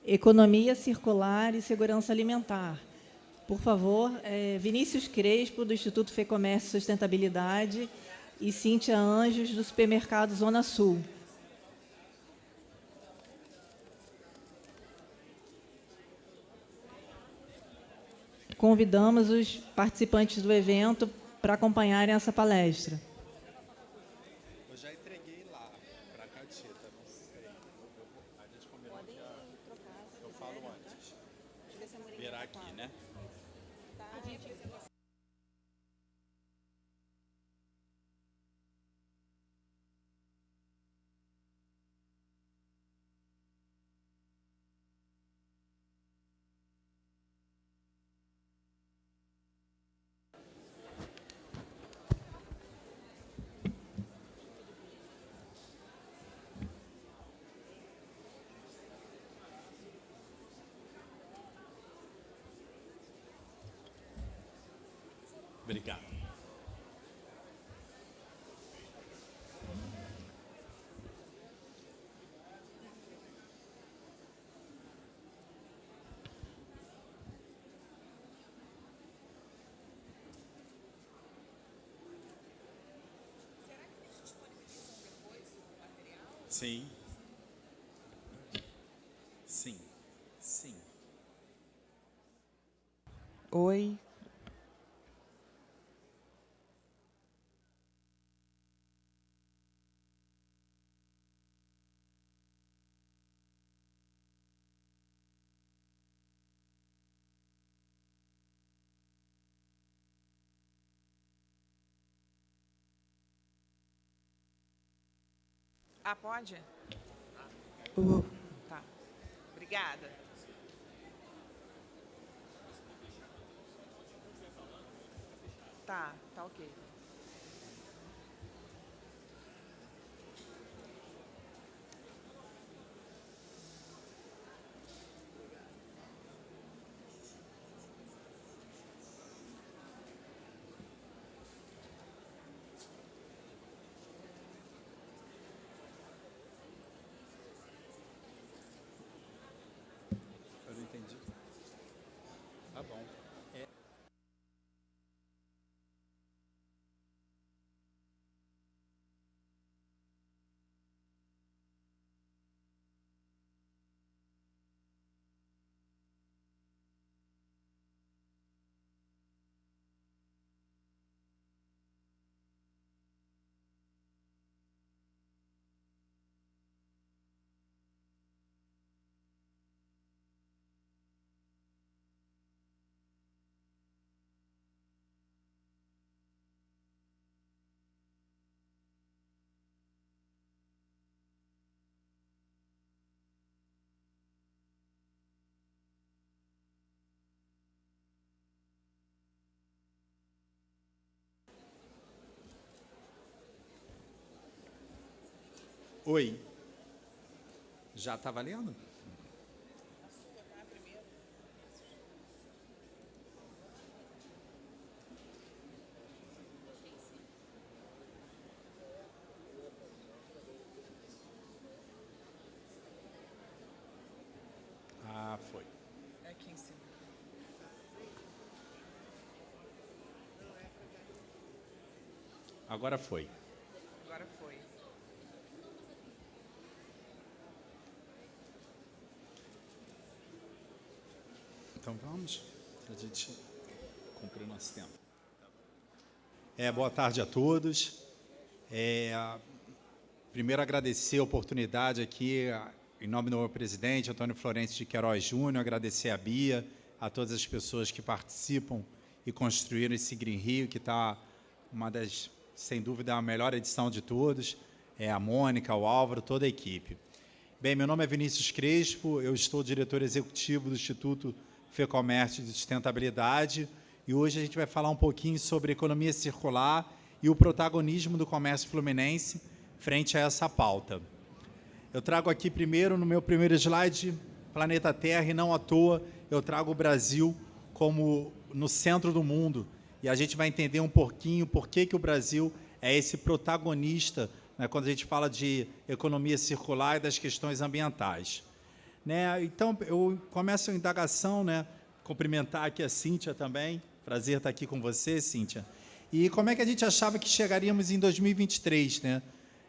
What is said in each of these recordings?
Economia Circular e Segurança Alimentar. Por favor, Vinícius Crespo, do Instituto Fecomércio e Sustentabilidade, e Cíntia Anjos, do Supermercado Zona Sul. Convidamos os participantes do evento para acompanharem essa palestra. Eu já entreguei lá para a Catita, não sei. A gente combinou que eu falo antes. Virar aqui, né? Obrigado. Sim. Sim. Sim. Oi. Ah, pode? Tá. Obrigada. Tá ok. Eu não entendi. Tá bom. Oi. Já está valendo? Ah, foi. É aqui em cima. Agora foi. Agora foi. Então vamos, para a gente cumprir o nosso tempo. Boa tarde a todos. Primeiro agradecer a oportunidade aqui, em nome do meu presidente, Antônio Florencio de Queiroz Júnior, agradecer a Bia, a todas as pessoas que participam e construíram esse Green Rio, que está uma das, sem dúvida, a melhor edição de todos, a Mônica, o Álvaro, toda a equipe. Bem, meu nome é Vinícius Crespo, eu estou diretor executivo do Instituto Fecomércio e Sustentabilidade, e hoje a gente vai falar um pouquinho sobre economia circular e o protagonismo do comércio fluminense frente a essa pauta. Eu trago aqui primeiro, no meu primeiro slide, planeta Terra, e não à toa eu trago o Brasil como no centro do mundo, e a gente vai entender um pouquinho por que o Brasil é esse protagonista, né, quando a gente fala de economia circular e das questões ambientais. né? Então, eu começo a indagação, né? Cumprimentar aqui a Cíntia também. Prazer estar aqui com você, Cíntia. E como é que a gente achava que chegaríamos em 2023, né?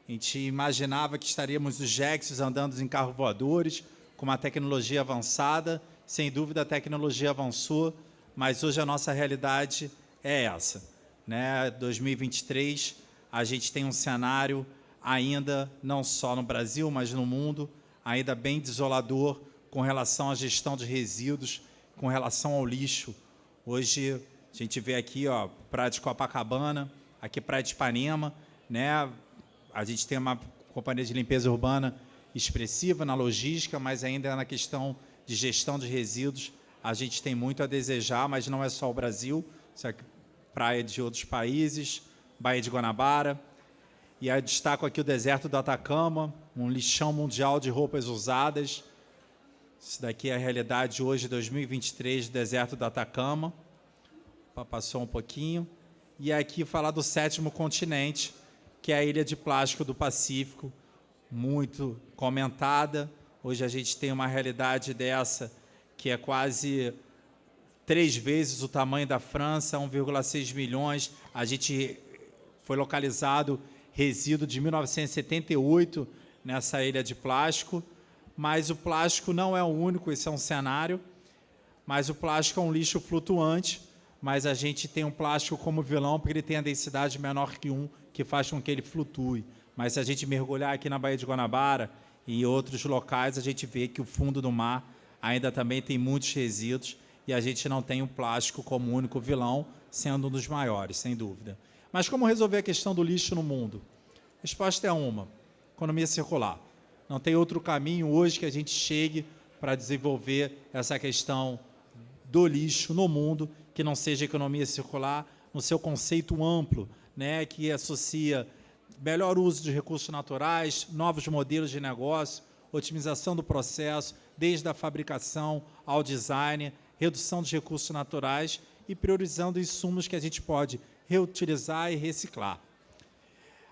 A gente imaginava que estaríamos os Jexios andando em carros voadores, com uma tecnologia avançada. Sem dúvida, a tecnologia avançou, mas hoje a nossa realidade é essa, né? 2023, a gente tem um cenário ainda, não só no Brasil, mas no mundo, ainda bem desolador com relação à gestão de resíduos, com relação ao lixo. Hoje, a gente vê aqui, ó, Praia de Copacabana, aqui Praia de Ipanema, né? A gente tem uma companhia de limpeza urbana expressiva na logística, mas ainda na questão de gestão de resíduos, a gente tem muito a desejar, mas não é só o Brasil, isso é praia de outros países, Baía de Guanabara. E aí destaco aqui o deserto do Atacama, um lixão mundial de roupas usadas. Isso daqui é a realidade hoje, 2023, do deserto do Atacama. Passou um pouquinho. E aqui falar do 7º continente, que é a ilha de plástico do Pacífico, muito comentada. Hoje a gente tem uma realidade dessa, que é quase 3 vezes o tamanho da França, 1,6 milhões. A gente foi localizado resíduo de 1978 nessa ilha de plástico, mas o plástico não é o único, esse é um cenário, mas o plástico é um lixo flutuante, mas a gente tem um plástico como vilão porque ele tem a densidade menor que 1, que faz com que ele flutue. Mas se a gente mergulhar aqui na Baía de Guanabara e em outros locais, a gente vê que o fundo do mar ainda também tem muitos resíduos e a gente não tem o plástico como único vilão, sendo um dos maiores, sem dúvida. Mas como resolver a questão do lixo no mundo? A resposta é uma: economia circular. Não tem outro caminho hoje que a gente chegue para desenvolver essa questão do lixo no mundo que não seja economia circular no seu conceito amplo, né, que associa melhor uso de recursos naturais, novos modelos de negócio, otimização do processo, desde a fabricação ao design, redução de recursos naturais e priorizando insumos que a gente pode reutilizar e reciclar.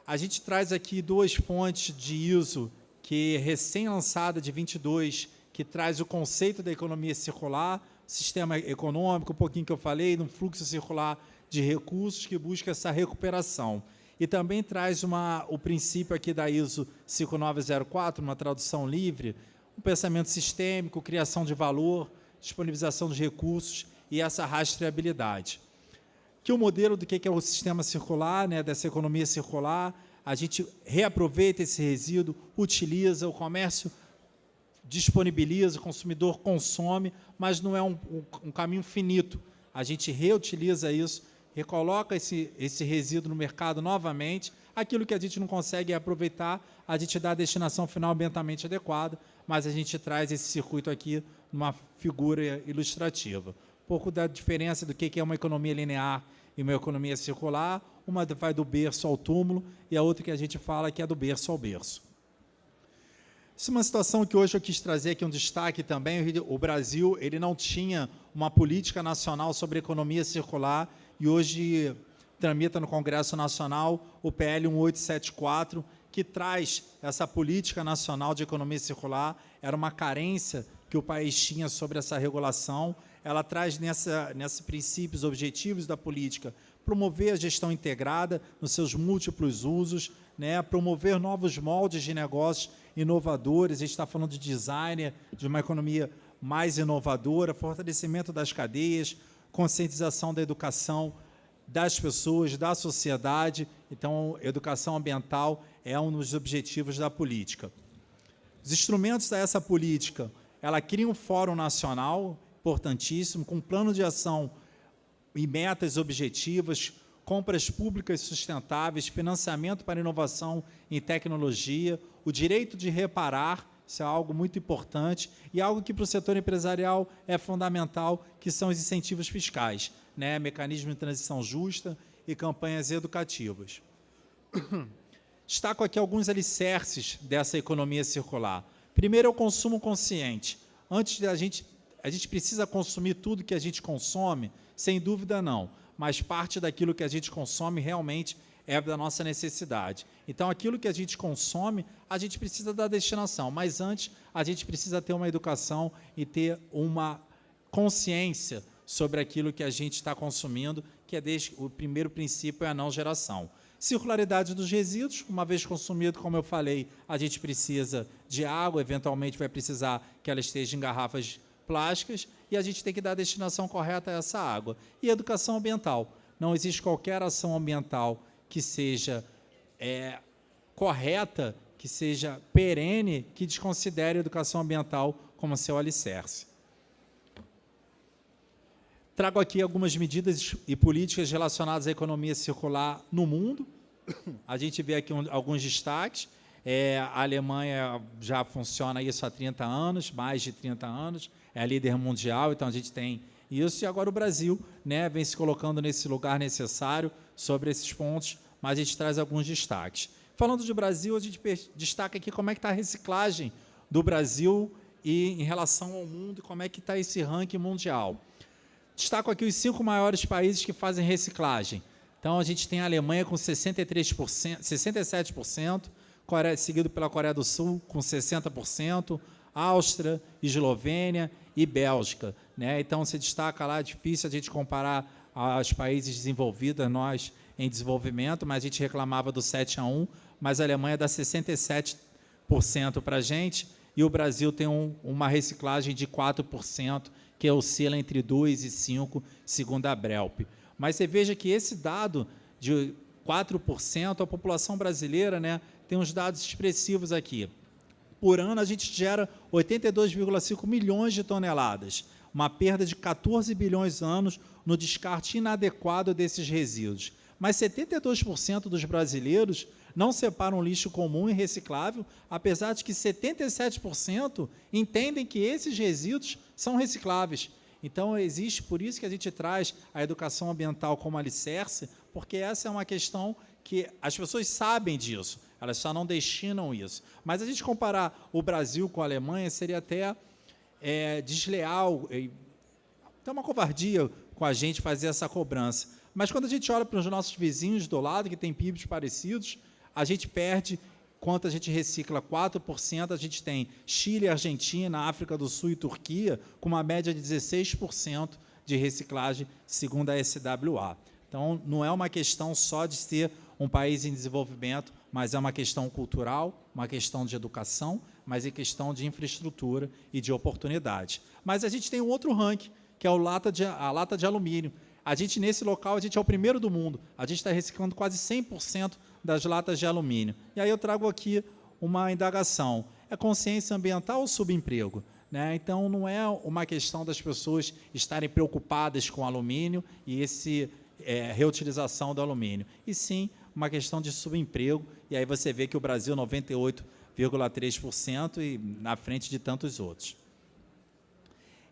A gente traz aqui 2 fontes de ISO, que recém-lançada de 22, que traz o conceito da economia circular, sistema econômico, um pouquinho que eu falei, no fluxo circular de recursos que busca essa recuperação. E também traz o princípio aqui da ISO 5904, uma tradução livre, um pensamento sistêmico, criação de valor, disponibilização de recursos e essa rastreabilidade. Que o modelo do que é o sistema circular, né, dessa economia circular, a gente reaproveita esse resíduo, utiliza, o comércio disponibiliza, o consumidor consome, mas não é um caminho finito. A gente reutiliza isso, recoloca esse resíduo no mercado novamente, aquilo que a gente não consegue aproveitar, a gente dá a destinação final ambientalmente adequada, mas a gente traz esse circuito aqui numa figura ilustrativa. Um pouco da diferença do que é uma economia linear e uma economia circular, uma vai do berço ao túmulo e a outra que a gente fala que é do berço ao berço. Isso é uma situação que hoje eu quis trazer aqui um destaque também. O Brasil ele não tinha uma política nacional sobre economia circular e hoje tramita no Congresso Nacional o PL 1874, que traz essa política nacional de economia circular. Era uma carência que o país tinha sobre essa regulação. Ela traz nesses princípios objetivos da política promover a gestão integrada nos seus múltiplos usos, né, promover novos moldes de negócios inovadores. A gente está falando de design, de uma economia mais inovadora, fortalecimento das cadeias, conscientização da educação das pessoas, da sociedade. Então, educação ambiental é um dos objetivos da política. Os instrumentos dessa política, ela cria um fórum nacional importantíssimo, com plano de ação e metas objetivas, compras públicas sustentáveis, financiamento para inovação em tecnologia, o direito de reparar, isso é algo muito importante, e algo que para o setor empresarial é fundamental, que são os incentivos fiscais, né? Mecanismo de transição justa e campanhas educativas. Destaco aqui alguns alicerces dessa economia circular. Primeiro é o consumo consciente. Antes de a gente precisa consumir tudo que a gente consome, sem dúvida não, mas parte daquilo que a gente consome realmente é da nossa necessidade. Então, aquilo que a gente consome, a gente precisa da destinação, mas antes a gente precisa ter uma educação e ter uma consciência sobre aquilo que a gente está consumindo, que o primeiro princípio é a não geração. Circularidade dos resíduos, uma vez consumido, como eu falei, a gente precisa de água, eventualmente vai precisar que ela esteja em garrafas plásticas, e a gente tem que dar a destinação correta a essa água. E educação ambiental. Não existe qualquer ação ambiental que seja correta, que seja perene, que desconsidere a educação ambiental como seu alicerce. Trago aqui algumas medidas e políticas relacionadas à economia circular no mundo. A gente vê aqui alguns destaques. A Alemanha já funciona isso há 30 anos, mais de 30 anos, é a líder mundial, então a gente tem isso. E agora o Brasil, né, vem se colocando nesse lugar necessário sobre esses pontos, mas a gente traz alguns destaques. Falando de Brasil, a gente destaca aqui como é que está a reciclagem do Brasil e em relação ao mundo, como é que está esse ranking mundial. Destaco aqui os 5 maiores países que fazem reciclagem. Então, a gente tem a Alemanha com 63%, 67%, seguido pela Coreia do Sul com 60%, Áustria, Eslovênia e Bélgica, né? Então, se destaca lá, é difícil a gente comparar aos países desenvolvidos, nós em desenvolvimento, mas a gente reclamava do 7-1, mas a Alemanha dá 67% para a gente, e o Brasil tem uma reciclagem de 4%, que oscila entre 2% e 5%, segundo a Brelp. Mas você veja que esse dado de 4%, a população brasileira, né, tem uns dados expressivos aqui. Por ano, a gente gera 82,5 milhões de toneladas, uma perda de 14 bilhões de anos no descarte inadequado desses resíduos. Mas 72% dos brasileiros não separam lixo comum e reciclável, apesar de que 77% entendem que esses resíduos são recicláveis. Então, existe, por isso que a gente traz a educação ambiental como alicerce, porque essa é uma questão que as pessoas sabem disso, elas só não destinam isso. Mas a gente comparar o Brasil com a Alemanha seria até desleal, até uma covardia com a gente fazer essa cobrança. Mas quando a gente olha para os nossos vizinhos do lado, que têm PIBs parecidos, a gente perde, quanto a gente recicla 4%, a gente tem Chile, Argentina, África do Sul e Turquia, com uma média de 16% de reciclagem, segundo a SWA. Então, não é uma questão só de ser um país em desenvolvimento, mas é uma questão cultural, uma questão de educação, mas é questão de infraestrutura e de oportunidade. Mas a gente tem um outro ranking, que é a lata de alumínio. A gente, nesse local, a gente é o primeiro do mundo. A gente está reciclando quase 100% das latas de alumínio. E aí eu trago aqui uma indagação. É consciência ambiental ou subemprego? Né? Então, não é uma questão das pessoas estarem preocupadas com alumínio e reutilização do alumínio, e sim uma questão de subemprego. E aí você vê que o Brasil 98,3% e na frente de tantos outros.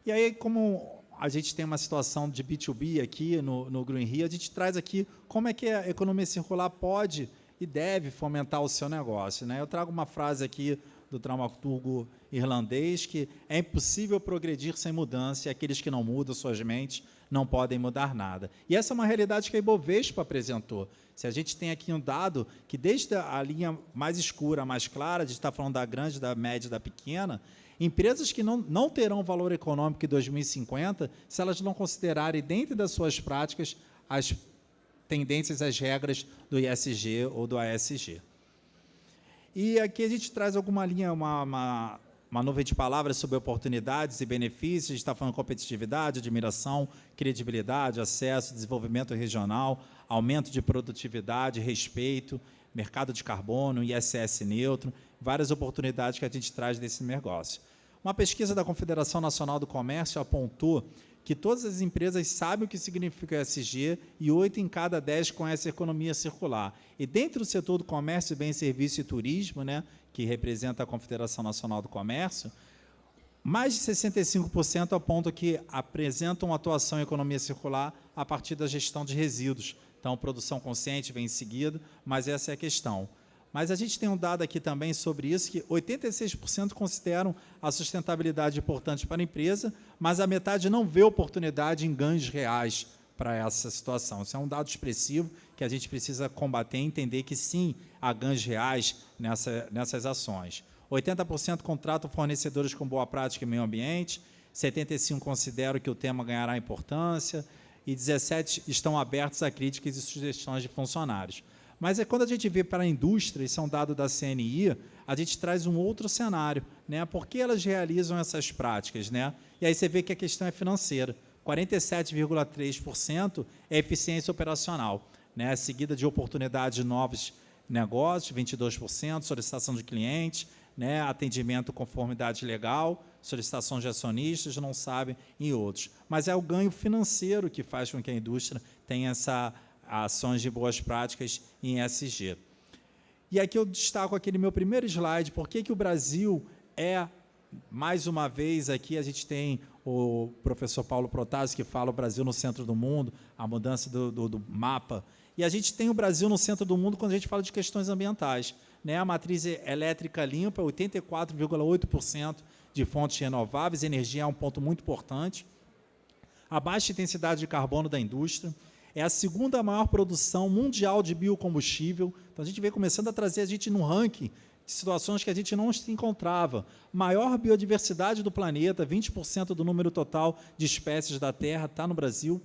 E aí, como a gente tem uma situação de B2B aqui no Green Rio, a gente traz aqui como é que a economia circular pode e deve fomentar o seu negócio, né? Eu trago uma frase aqui do dramaturgo irlandês, que é impossível progredir sem mudança, e aqueles que não mudam suas mentes não podem mudar nada. E essa é uma realidade que a Ibovespa apresentou. Se a gente tem aqui um dado que, desde a linha mais escura, mais clara, a gente está falando da grande, da média, da pequena, empresas que não terão valor econômico em 2050, se elas não considerarem dentro das suas práticas as tendências, as regras do ISG ou do ASG. E aqui a gente traz alguma linha, uma nuvem de palavras sobre oportunidades e benefícios. A gente está falando de competitividade, admiração, credibilidade, acesso, desenvolvimento regional, aumento de produtividade, respeito, mercado de carbono, ISS neutro, várias oportunidades que a gente traz desse negócio. Uma pesquisa da Confederação Nacional do Comércio apontou que todas as empresas sabem o que significa ESG e 8 em cada 10 conhecem a economia circular. E dentro do setor do comércio, bem, serviço e turismo, né, que representa a Confederação Nacional do Comércio, mais de 65% apontam que apresentam atuação em economia circular a partir da gestão de resíduos. Então, produção consciente vem em seguida, mas essa é a questão. Mas a gente tem um dado aqui também sobre isso, que 86% consideram a sustentabilidade importante para a empresa, mas a metade não vê oportunidade em ganhos reais para essa situação. Isso é um dado expressivo que a gente precisa combater e entender que, sim, há ganhos reais nessas ações. 80% contratam fornecedores com boa prática e meio ambiente, 75% consideram que o tema ganhará importância e 17% estão abertos a críticas e sugestões de funcionários. Mas quando a gente vê para a indústria, isso é um dado da CNI, a gente traz um outro cenário, né? Por que elas realizam essas práticas, né? E aí você vê que a questão é financeira. 47,3% é eficiência operacional, né? Seguida de oportunidade de novos negócios, 22%, solicitação de clientes, né? Atendimento conformidade legal, solicitação de acionistas, não sabem, e outros. Mas é o ganho financeiro que faz com que a indústria tenha essas ações de boas práticas em ESG. E aqui eu destaco aquele meu primeiro slide, por que o Brasil mais uma vez, aqui a gente tem o professor Paulo Protásio, que fala o Brasil no centro do mundo, a mudança do mapa, e a gente tem o Brasil no centro do mundo quando a gente fala de questões ambientais, né? A matriz elétrica limpa, 84,8% de fontes renováveis, energia é um ponto muito importante, a baixa intensidade de carbono da indústria, é a segunda maior produção mundial de biocombustível. Então, a gente vem começando a trazer a gente no ranking de situações que a gente não se encontrava. Maior biodiversidade do planeta, 20% do número total de espécies da Terra está no Brasil.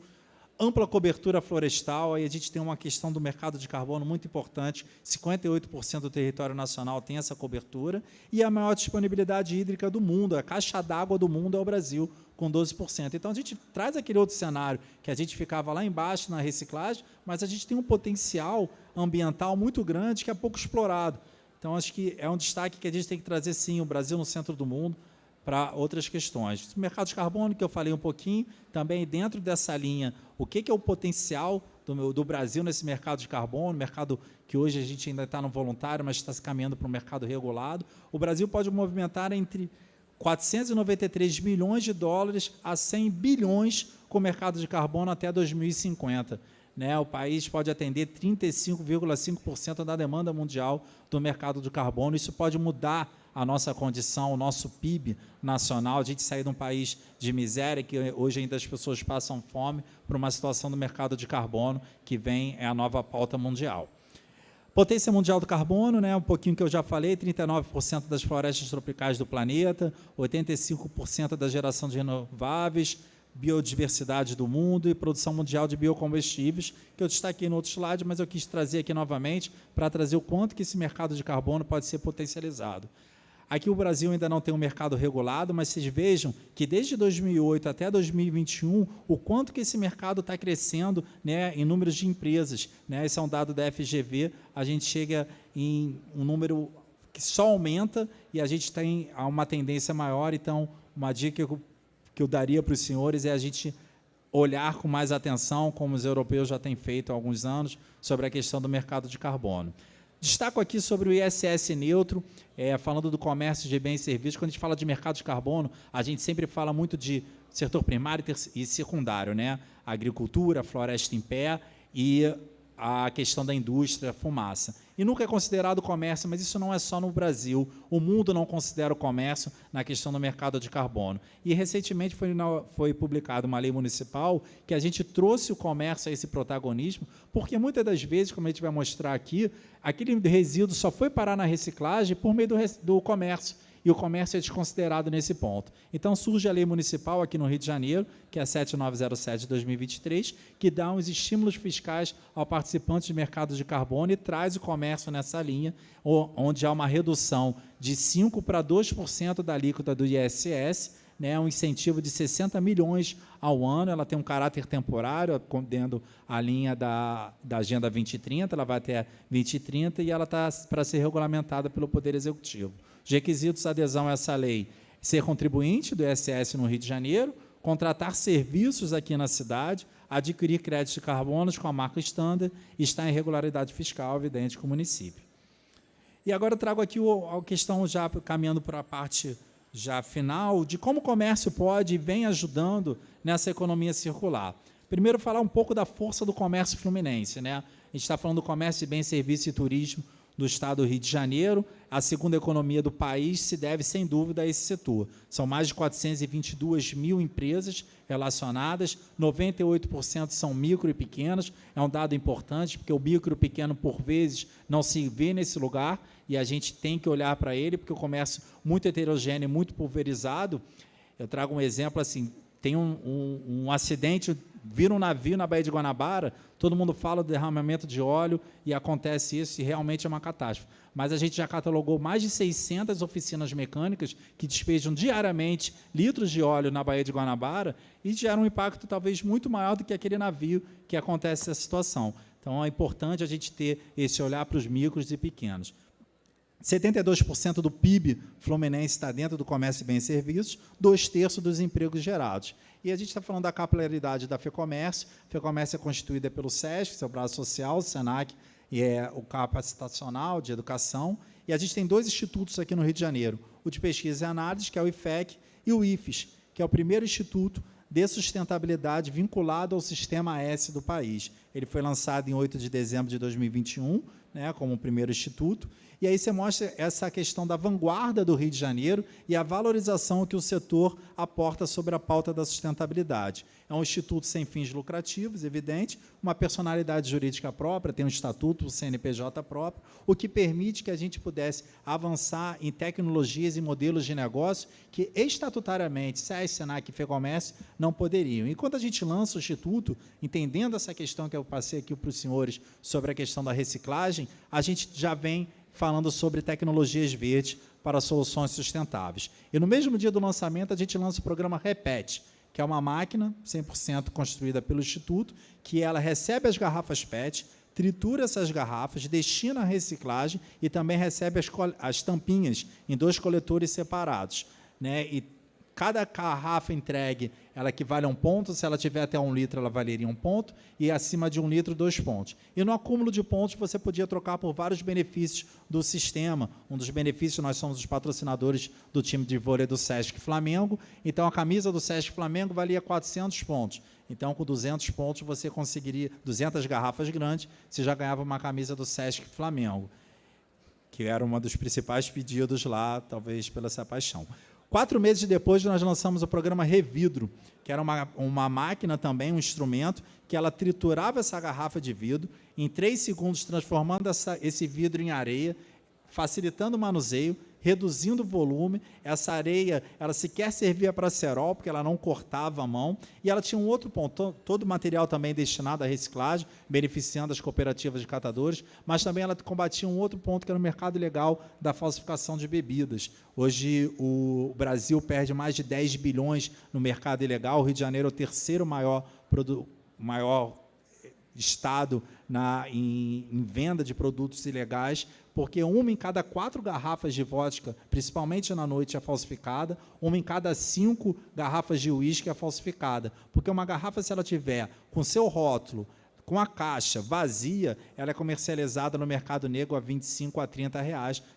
Ampla cobertura florestal, aí a gente tem uma questão do mercado de carbono muito importante, 58% do território nacional tem essa cobertura, e a maior disponibilidade hídrica do mundo, a caixa d'água do mundo é o Brasil, com 12%. Então, a gente traz aquele outro cenário, que a gente ficava lá embaixo na reciclagem, mas a gente tem um potencial ambiental muito grande que é pouco explorado. Então, acho que é um destaque que a gente tem que trazer, sim, o Brasil no centro do mundo, para outras questões. O mercado de carbono, que eu falei um pouquinho, também dentro dessa linha, o que é o potencial do Brasil nesse mercado de carbono, mercado que hoje a gente ainda está no voluntário, mas está se caminhando para um mercado regulado. O Brasil pode movimentar entre 493 milhões de dólares a 100 bilhões com o mercado de carbono até 2050. Né? O país pode atender 35,5% da demanda mundial do mercado de carbono. Isso pode mudar a nossa condição, o nosso PIB nacional, a gente sair de um país de miséria, que hoje ainda as pessoas passam fome, para uma situação do mercado de carbono, que é a nova pauta mundial. Potência mundial do carbono, né, um pouquinho que eu já falei, 39% das florestas tropicais do planeta, 85% da geração de renováveis, biodiversidade do mundo e produção mundial de biocombustíveis, que eu destaquei no outro slide, mas eu quis trazer aqui novamente para trazer o quanto que esse mercado de carbono pode ser potencializado. Aqui o Brasil ainda não tem um mercado regulado, mas vocês vejam que desde 2008 até 2021, o quanto que esse mercado está crescendo, né, em números de empresas. Né? Esse é um dado da FGV, a gente chega em um número que só aumenta e a gente tem uma tendência maior. Então, uma dica que eu daria para os senhores é a gente olhar com mais atenção, como os europeus já têm feito há alguns anos, sobre a questão do mercado de carbono. Destaco aqui sobre o ISS neutro, falando do comércio de bens e serviços. Quando a gente fala de mercado de carbono, a gente sempre fala muito de setor primário e secundário, né? Agricultura, floresta em pé e a questão da indústria, fumaça. E nunca é considerado comércio, mas isso não é só no Brasil. O mundo não considera o comércio na questão do mercado de carbono. E, recentemente, foi publicada uma lei municipal que a gente trouxe o comércio a esse protagonismo, porque, muitas das vezes, como a gente vai mostrar aqui, aquele resíduo só foi parar na reciclagem por meio do comércio. E o comércio é desconsiderado nesse ponto. Então, surge a lei municipal aqui no Rio de Janeiro, que é a 7907 de 2023, que dá uns estímulos fiscais ao participante de mercado de carbono e traz o comércio nessa linha, onde há uma redução de 5% para 2% da alíquota do ISS, né, um incentivo de 60 milhões ao ano. Ela tem um caráter temporário, dentro a linha da Agenda 2030, ela vai até 2030 e ela está para ser regulamentada pelo Poder Executivo. Os requisitos de adesão a essa lei: ser contribuinte do ISS no Rio de Janeiro, contratar serviços aqui na cidade, adquirir créditos de carbono com a marca Standard e estar em regularidade fiscal evidente com o município. E agora eu trago aqui a questão, já caminhando para a parte já final, de como o comércio pode e vem ajudando nessa economia circular. Primeiro, falar um pouco da força do comércio fluminense. Né? A gente está falando do comércio de bens, serviços e turismo do estado do Rio de Janeiro. A segunda economia do país se deve, sem dúvida, a esse setor. São mais de 422 mil empresas relacionadas, 98% são micro e pequenas. É um dado importante, porque o micro e pequeno, por vezes, não se vê nesse lugar, e a gente tem que olhar para ele, porque o comércio muito heterogêneo, muito pulverizado. Eu trago um exemplo assim, tem um acidente, vira um navio na Baía de Guanabara, todo mundo fala do derramamento de óleo e acontece isso e realmente é uma catástrofe. Mas a gente já catalogou mais de 600 oficinas mecânicas que despejam diariamente litros de óleo na Baía de Guanabara e geram um impacto talvez muito maior do que aquele navio que acontece essa situação. Então, é importante a gente ter esse olhar para os micros e pequenos. 72% do PIB fluminense está dentro do comércio e bens e serviços, 2/3 dos empregos gerados. E a gente está falando da capilaridade da FEComércio. A FEComércio é constituída pelo SESC, seu braço social, o SENAC, e é o capacitacional de educação. E a gente tem 2 institutos aqui no Rio de Janeiro, o de pesquisa e análise, que é o IFEC, e o IFES, que é o primeiro instituto de sustentabilidade vinculado ao Sistema S do país. Ele foi lançado em 8 de dezembro de 2021, né, como o primeiro instituto, e aí você mostra essa questão da vanguarda do Rio de Janeiro e a valorização que o setor aporta sobre a pauta da sustentabilidade. É um instituto sem fins lucrativos, evidente, uma personalidade jurídica própria, tem um estatuto, um CNPJ próprio, o que permite que a gente pudesse avançar em tecnologias e modelos de negócio que, estatutariamente, SESC, SENAC e FEComércio não poderiam. Enquanto a gente lança o instituto, entendendo essa questão que eu passei aqui para os senhores sobre a questão da reciclagem, a gente já vem falando sobre tecnologias verdes para soluções sustentáveis. E no mesmo dia do lançamento, a gente lança o programa Repete, que é uma máquina 100% construída pelo Instituto, que ela recebe as garrafas PET, tritura essas garrafas, destina à reciclagem e também recebe as tampinhas em 2 coletores separados, né? E cada garrafa entregue, ela equivale a 1 ponto, se ela tiver até 1 litro, ela valeria 1 ponto, e acima de 1 litro, 2 pontos. E no acúmulo de pontos, você podia trocar por vários benefícios do sistema. Um dos benefícios, nós somos os patrocinadores do time de vôlei do Sesc Flamengo, então a camisa do Sesc Flamengo valia 400 pontos. Então, com 200 pontos, você conseguiria, 200 garrafas grandes, você já ganhava uma camisa do Sesc Flamengo, que era um dos principais pedidos lá, talvez pela essa paixão. 4 meses depois, nós lançamos o programa Revidro, que era uma máquina também, um instrumento, que ela triturava essa garrafa de vidro, em 3 segundos, transformando esse vidro em areia, facilitando o manuseio, reduzindo o volume. Essa areia, ela sequer servia para cerol, porque ela não cortava a mão, e ela tinha um outro ponto, todo o material também destinado à reciclagem, beneficiando as cooperativas de catadores, mas também ela combatia um outro ponto, que era o mercado ilegal da falsificação de bebidas. Hoje, o Brasil perde mais de 10 bilhões no mercado ilegal, o Rio de Janeiro é o 3º maior estado em venda de produtos ilegais, porque 1 em cada 4 garrafas de vodka, principalmente na noite, é falsificada, 1 em cada 5 garrafas de uísque é falsificada, porque uma garrafa, se ela tiver com seu rótulo, com a caixa vazia, ela é comercializada no mercado negro a R$ 25 a R$ 30,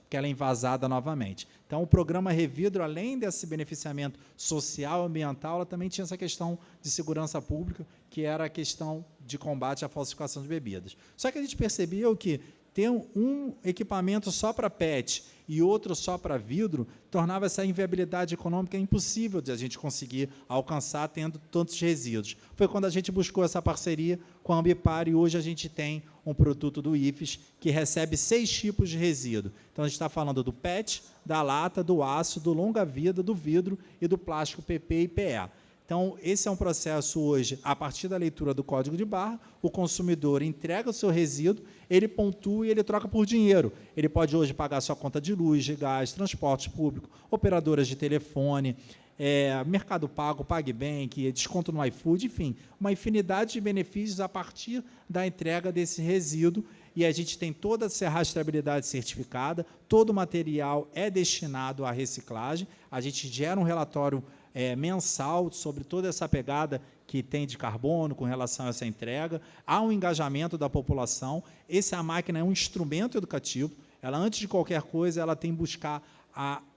porque ela é envasada novamente. Então, o programa Revidro, além desse beneficiamento social e ambiental, ela também tinha essa questão de segurança pública, que era a questão de combate à falsificação de bebidas. Só que a gente percebeu que ter um equipamento só para PET e outro só para vidro tornava essa inviabilidade econômica impossível de a gente conseguir alcançar tendo tantos resíduos. Foi quando a gente buscou essa parceria com a Ambipar e hoje a gente tem um produto do IFES que recebe 6 tipos de resíduo. Então, a gente está falando do PET, da lata, do aço, do longa-vida, do vidro e do plástico PP e PE. Então, esse é um processo hoje, a partir da leitura do código de barra, o consumidor entrega o seu resíduo, ele pontua e ele troca por dinheiro. Ele pode hoje pagar sua conta de luz, de gás, transporte público, operadoras de telefone, Mercado Pago, PagBank, desconto no iFood, enfim, uma infinidade de benefícios a partir da entrega desse resíduo, e a gente tem toda essa rastreabilidade certificada, todo o material é destinado à reciclagem, a gente gera um relatório mensal sobre toda essa pegada que tem de carbono com relação a essa entrega, há um engajamento da população, essa máquina é um instrumento educativo, ela, antes de qualquer coisa, ela tem que buscar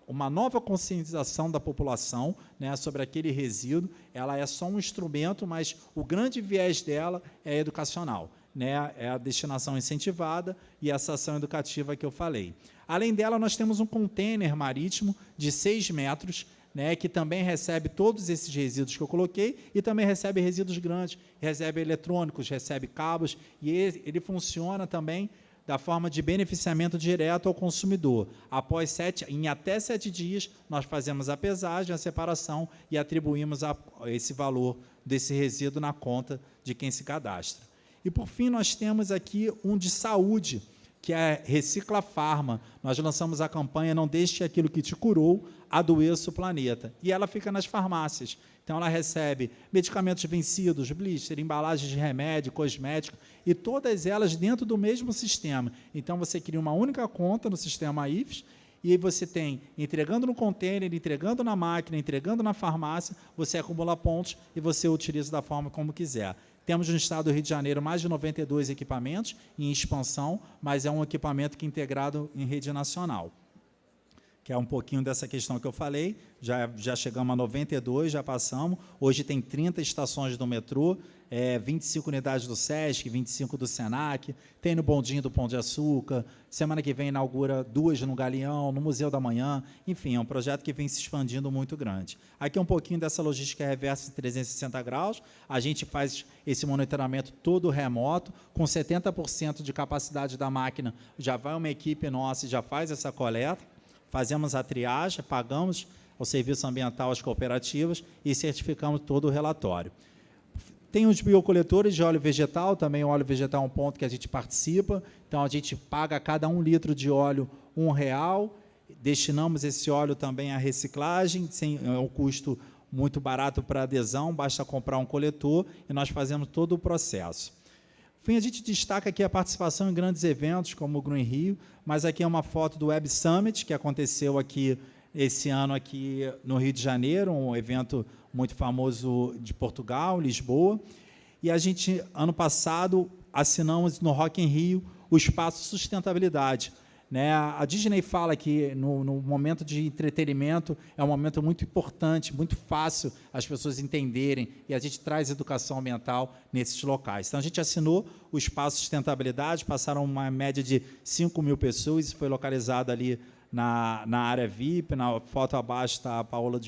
uma nova conscientização da população, né, sobre aquele resíduo, ela é só um instrumento, mas o grande viés dela é educacional. né, é a destinação incentivada e essa ação educativa que eu falei. Além dela, nós temos um container marítimo de 6 metros, né, que também recebe todos esses resíduos que eu coloquei e também recebe resíduos grandes, recebe eletrônicos, recebe cabos, e ele funciona também da forma de beneficiamento direto ao consumidor. Em até 7 dias, nós fazemos a pesagem, a separação e atribuímos esse valor desse resíduo na conta de quem se cadastra. E, por fim, nós temos aqui um de saúde, que é Recicla Farma. Nós lançamos a campanha Não Deixe Aquilo que Te Curou, Adoeça o Planeta. E ela fica nas farmácias. Então, ela recebe medicamentos vencidos, blister, embalagens de remédio, cosmético, e todas elas dentro do mesmo sistema. Então, você cria uma única conta no sistema IFES, e aí você tem, entregando no container, entregando na máquina, entregando na farmácia, você acumula pontos e você utiliza da forma como quiser. Temos no estado do Rio de Janeiro mais de 92 equipamentos em expansão, mas é um equipamento que é integrado em rede nacional, que é um pouquinho dessa questão que eu falei. Já chegamos a 92, já passamos. Hoje tem 30 estações do metrô, 25 unidades do SESC, 25 do SENAC, tem no Bondinho do Pão de Açúcar, semana que vem inaugura 2 no Galeão, no Museu da Manhã, enfim, é um projeto que vem se expandindo muito grande. Aqui um pouquinho dessa logística reversa em 360 graus, a gente faz esse monitoramento todo remoto, com 70% de capacidade da máquina, já vai uma equipe nossa e já faz essa coleta, fazemos a triagem, pagamos ao serviço ambiental às cooperativas e certificamos todo o relatório. Tem os biocoletores de óleo vegetal, também o óleo vegetal é um ponto que a gente participa, então a gente paga a cada 1 litro de óleo R$1, destinamos esse óleo também à reciclagem, é um custo muito barato para adesão, basta comprar um coletor e nós fazemos todo o processo. Enfim, a gente destaca aqui a participação em grandes eventos, como o Green Rio, mas aqui é uma foto do Web Summit, que aconteceu aqui esse ano aqui no Rio de Janeiro, um evento muito famoso de Portugal, Lisboa. E a gente, ano passado, assinamos no Rock in Rio o Espaço Sustentabilidade. Né? A Disney fala que, no momento de entretenimento, é um momento muito importante, muito fácil as pessoas entenderem, e a gente traz educação ambiental nesses locais. Então, a gente assinou o Espaço Sustentabilidade, passaram uma média de 5 mil pessoas, isso foi localizado ali na área VIP, na foto abaixo está a Paola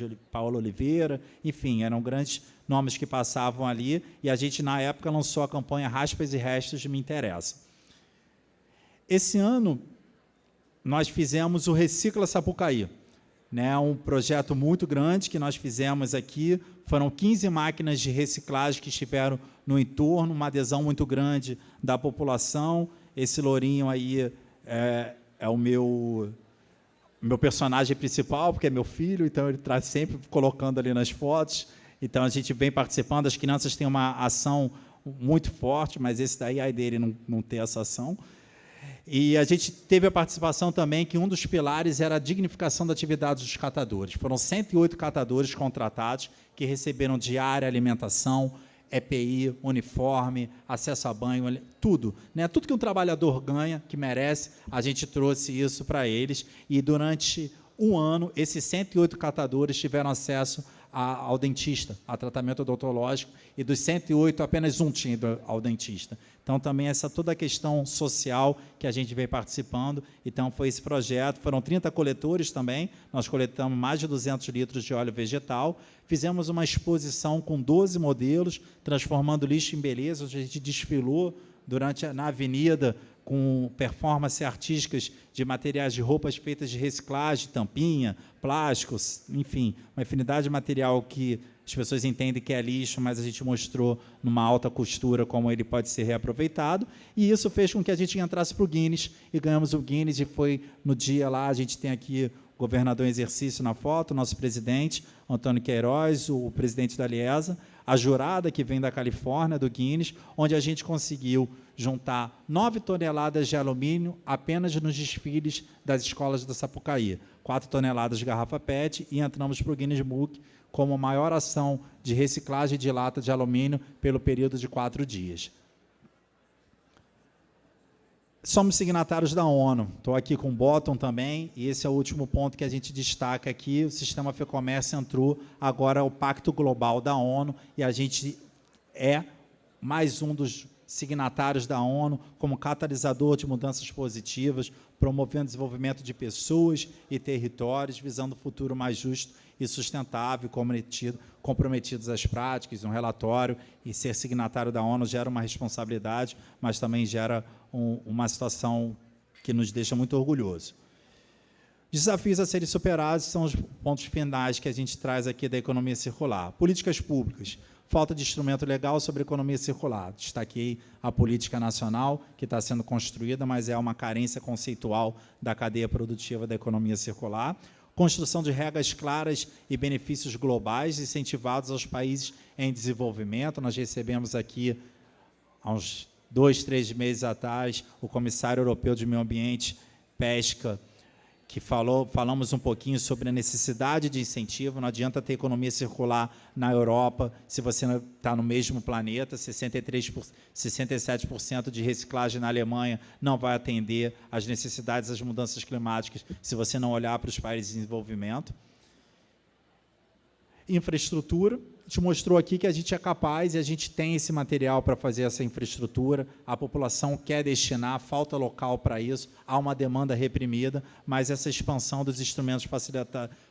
Oliveira, enfim, eram grandes nomes que passavam ali, e a gente, na época, lançou a campanha Raspas e Restos Me Interessa. Esse ano, nós fizemos o Recicla Sapucaí, né, um projeto muito grande que nós fizemos aqui, foram 15 máquinas de reciclagem que estiveram no entorno, uma adesão muito grande da população. Esse lourinho aí é o meu personagem principal, porque é meu filho, então ele está sempre colocando ali nas fotos, então a gente vem participando, as crianças têm uma ação muito forte, mas esse daí, aí dele não ter essa ação. E a gente teve a participação também que um dos pilares era a dignificação da atividade dos catadores. Foram 108 catadores contratados que receberam diária, alimentação, EPI, uniforme, acesso a banho, tudo. Né? Tudo que um trabalhador ganha, que merece, a gente trouxe isso para eles. E durante um ano, esses 108 catadores tiveram acesso ao dentista, a tratamento odontológico, e dos 108, apenas um tinha ido ao dentista. Então, também toda a questão social que a gente vem participando. Então, foi esse projeto, foram 30 coletores também, nós coletamos mais de 200 litros de óleo vegetal, fizemos uma exposição com 12 modelos, transformando lixo em beleza, onde a gente desfilou na avenida, com performances artísticas de materiais de roupas feitas de reciclagem, tampinha, plásticos, enfim, uma infinidade de material que as pessoas entendem que é lixo, mas a gente mostrou numa alta costura como ele pode ser reaproveitado, e isso fez com que a gente entrasse para o Guinness, e ganhamos o Guinness, e foi no dia lá, a gente tem aqui o governador em exercício na foto, o nosso presidente, Antônio Queiroz, o presidente da Liesa, a jurada que vem da Califórnia, do Guinness, onde a gente conseguiu juntar 9 toneladas de alumínio apenas nos desfiles das escolas da Sapucaí, 4 toneladas de garrafa PET, e entramos para o Guinness Book como a maior ação de reciclagem de lata de alumínio pelo período de 4 dias. Somos signatários da ONU, estou aqui com o Bottom também, e esse é o último ponto que a gente destaca aqui, o Sistema FEComércio entrou agora ao Pacto Global da ONU, e a gente é mais um dos signatários da ONU como catalisador de mudanças positivas, promovendo o desenvolvimento de pessoas e territórios, visando um futuro mais justo e sustentável, comprometidos às práticas, um relatório, e ser signatário da ONU gera uma responsabilidade, mas também gera uma situação que nos deixa muito orgulhosos. Desafios a serem superados são os pontos finais que a gente traz aqui da economia circular. Políticas públicas. Falta de instrumento legal sobre economia circular. Destaquei a política nacional, que está sendo construída, mas é uma carência conceitual da cadeia produtiva da economia circular. Construção de regras claras e benefícios globais incentivados aos países em desenvolvimento. Nós recebemos aqui, há uns 2, 3 meses atrás, o comissário europeu de Meio Ambiente, Pesca, que falamos um pouquinho sobre a necessidade de incentivo. Não adianta ter economia circular na Europa se você não está no mesmo planeta. 67% de reciclagem na Alemanha não vai atender às necessidades das mudanças climáticas se você não olhar para os países em desenvolvimento. Infraestrutura. A gente mostrou aqui que a gente é capaz e a gente tem esse material para fazer essa infraestrutura. A população quer destinar, falta local para isso, há uma demanda reprimida, mas essa expansão dos instrumentos